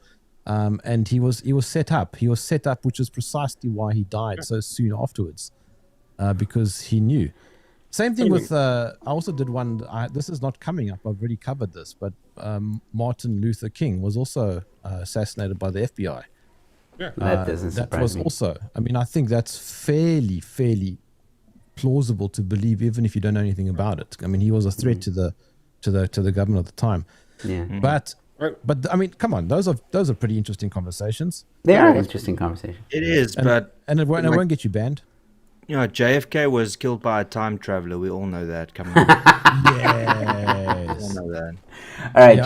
and he was set up. He was set up, which is precisely why he died so soon afterwards, because he knew. Same thing with, I also did one, this is not coming up, I've already covered this, but Martin Luther King was also assassinated by the FBI. Yeah. That doesn't surprise me. Also, I mean, I think that's fairly plausible to believe, even if you don't know anything about it. I mean, he was a threat to the government at the time. Yeah. But I mean, come on, those are pretty interesting conversations. They are interesting conversations. It is, and it won't get you banned. You know, JFK was killed by a time traveler. We all know that coming up. Yes. We all know that. All right,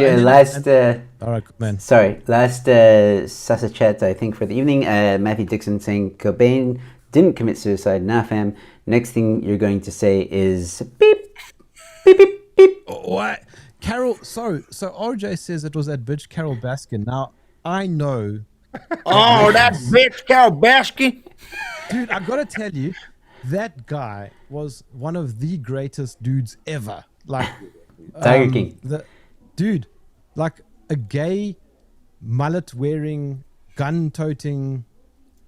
all right, man. Sorry, last Sasa chat, I think, for the evening. Matthew Dixon saying Cobain didn't commit suicide. Nah, fam. Next thing you're going to say is beep, beep, beep, beep. What? Carol, so RJ says it was that bitch Carol Baskin. Now, I know. Oh, that bitch Carol Baskin. Dude, I gotta tell you, that guy was one of the greatest dudes ever. Like, Tiger King. Like a gay, mullet-wearing, gun-toting,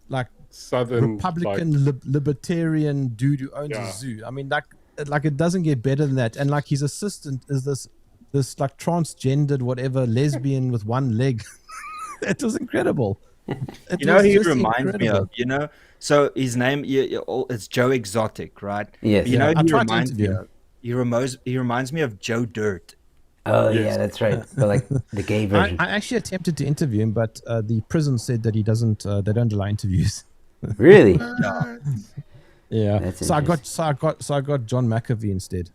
like Southern Republican libertarian dude who owns a zoo. I mean, like it doesn't get better than that. And like his assistant is this like transgendered whatever lesbian with one leg. It was incredible. You know, he reminds me of, you know, so his name, it's Joe Exotic, right? Yes. You know, he he reminds me of Joe Dirt. Oh, yeah, that's right. But like the gay version. I actually attempted to interview him, but the prison said that he doesn't. They don't allow interviews. Really? Yeah. That's so I got John McAfee instead.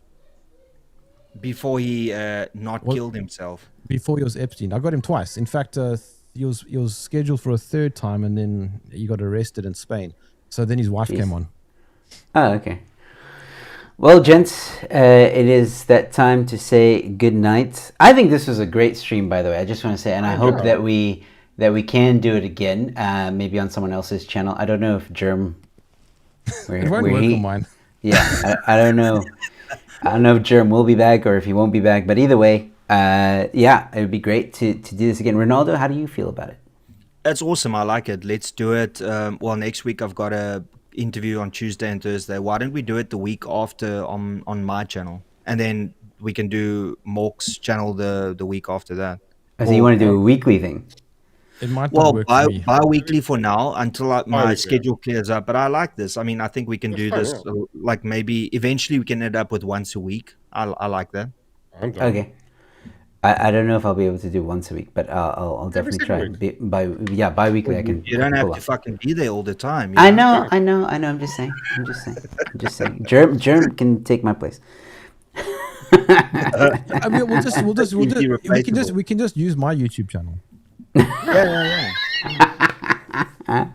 Before he killed himself. Before he was Epstein, I got him twice. In fact, he was scheduled for a third time, and then he got arrested in Spain. So then his wife came on. Oh, okay. Well, gents, it is that time to say good night. I think this was a great stream, by the way. I just want to say, and I hope that we can do it again, maybe on someone else's channel. I don't know if Germ. It won't work on mine. Yeah, I don't know. I don't know if Germ will be back or if he won't be back. But either way, it would be great to do this again. Ronaldo, how do you feel about it? That's awesome. I like it. Let's do it. Well, next week I've got a interview on Tuesday and Thursday. Why don't we do it the week after on my channel, and then we can do Mork's channel the week after that. So you want to do a weekly thing? It might not work for me. Bi-weekly for now until my schedule clears up. But I like this. I mean, I think we can do this. Like maybe eventually we can end up with once a week. I like that. Okay. I don't know if I'll be able to do once a week, but I'll definitely try. Bi-weekly I can. You don't have to fucking be there all the time. I know. I'm just saying. Germ can take my place. I mean, we can just use my YouTube channel. Yeah. All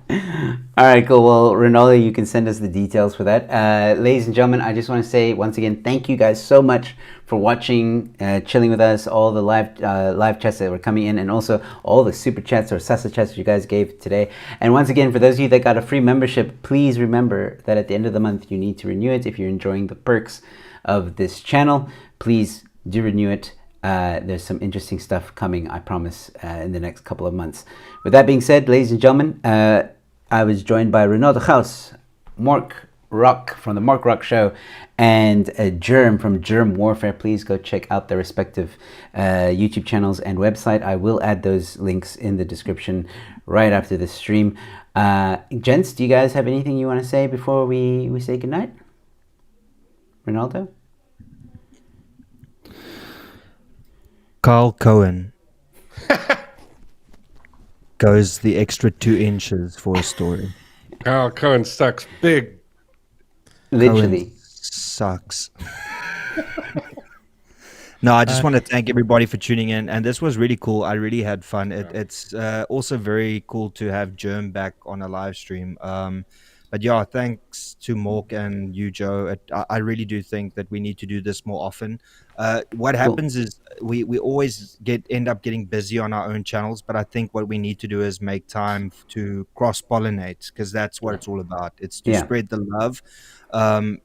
right, cool. Well, Ronaldo, you can send us the details for that. Ladies and gentlemen, I just want to say once again, thank you guys so much for watching, chilling with us, all the live chats that were coming in, and also all the super chats or Sasa chats you guys gave today. And once again, for those of you that got a free membership, please remember that at the end of the month, you need to renew it. If you're enjoying the perks of this channel, please do renew it. There's some interesting stuff coming, I promise, in the next couple of months. With that being said, ladies and gentlemen, I was joined by Ronaldo Gauss, Mork, Rock from the Mark Rock Show, and Germ from Germ Warfare. Please go check out their respective YouTube channels and website. I will add those links in the description right after this stream. Gents, do you guys have anything you want to say before we say goodnight? Ronaldo? Carl Cohen goes the extra 2 inches for a story. Carl Cohen sucks big. Literally. Cohen sucks. No, I just want to thank everybody for tuning in, and this was really cool. I really had fun. It's also very cool to have Germ back on a live stream. But yeah, thanks to Mork and you, Joe. I really do think that we need to do this more often. What happens is we always end up getting busy on our own channels, but I think what we need to do is make time to cross-pollinate, because that's what it's all about. It's to spread the love.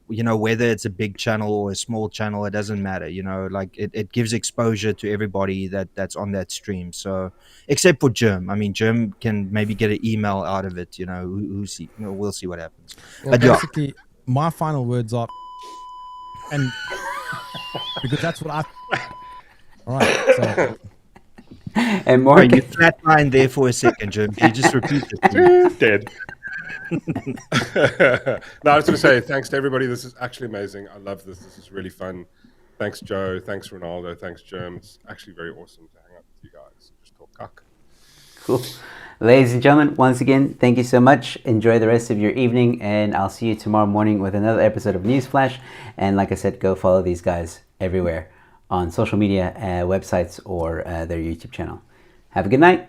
Whether it's a big channel or a small channel, it doesn't matter. Like it gives exposure to everybody that's on that stream. So except for Germ. I mean, Germ can maybe get an email out of it. We'll see what happens. Well, but basically, my final words are, and because that's what I. All right. So. And more. You flatlined there for a second, Germ. Can you just repeat it? Dead. No, I was going to say thanks to everybody. This is actually amazing. I love this. This is really fun. Thanks, Joe. Thanks, Ronaldo. Thanks, Germ. It's actually very awesome to hang out with you guys. Just talk cock. Cool. Ladies and gentlemen, once again, thank you so much. Enjoy the rest of your evening, and I'll see you tomorrow morning with another episode of Newsflash. And like I said, go follow these guys everywhere on social media, websites, or their YouTube channel. Have a good night.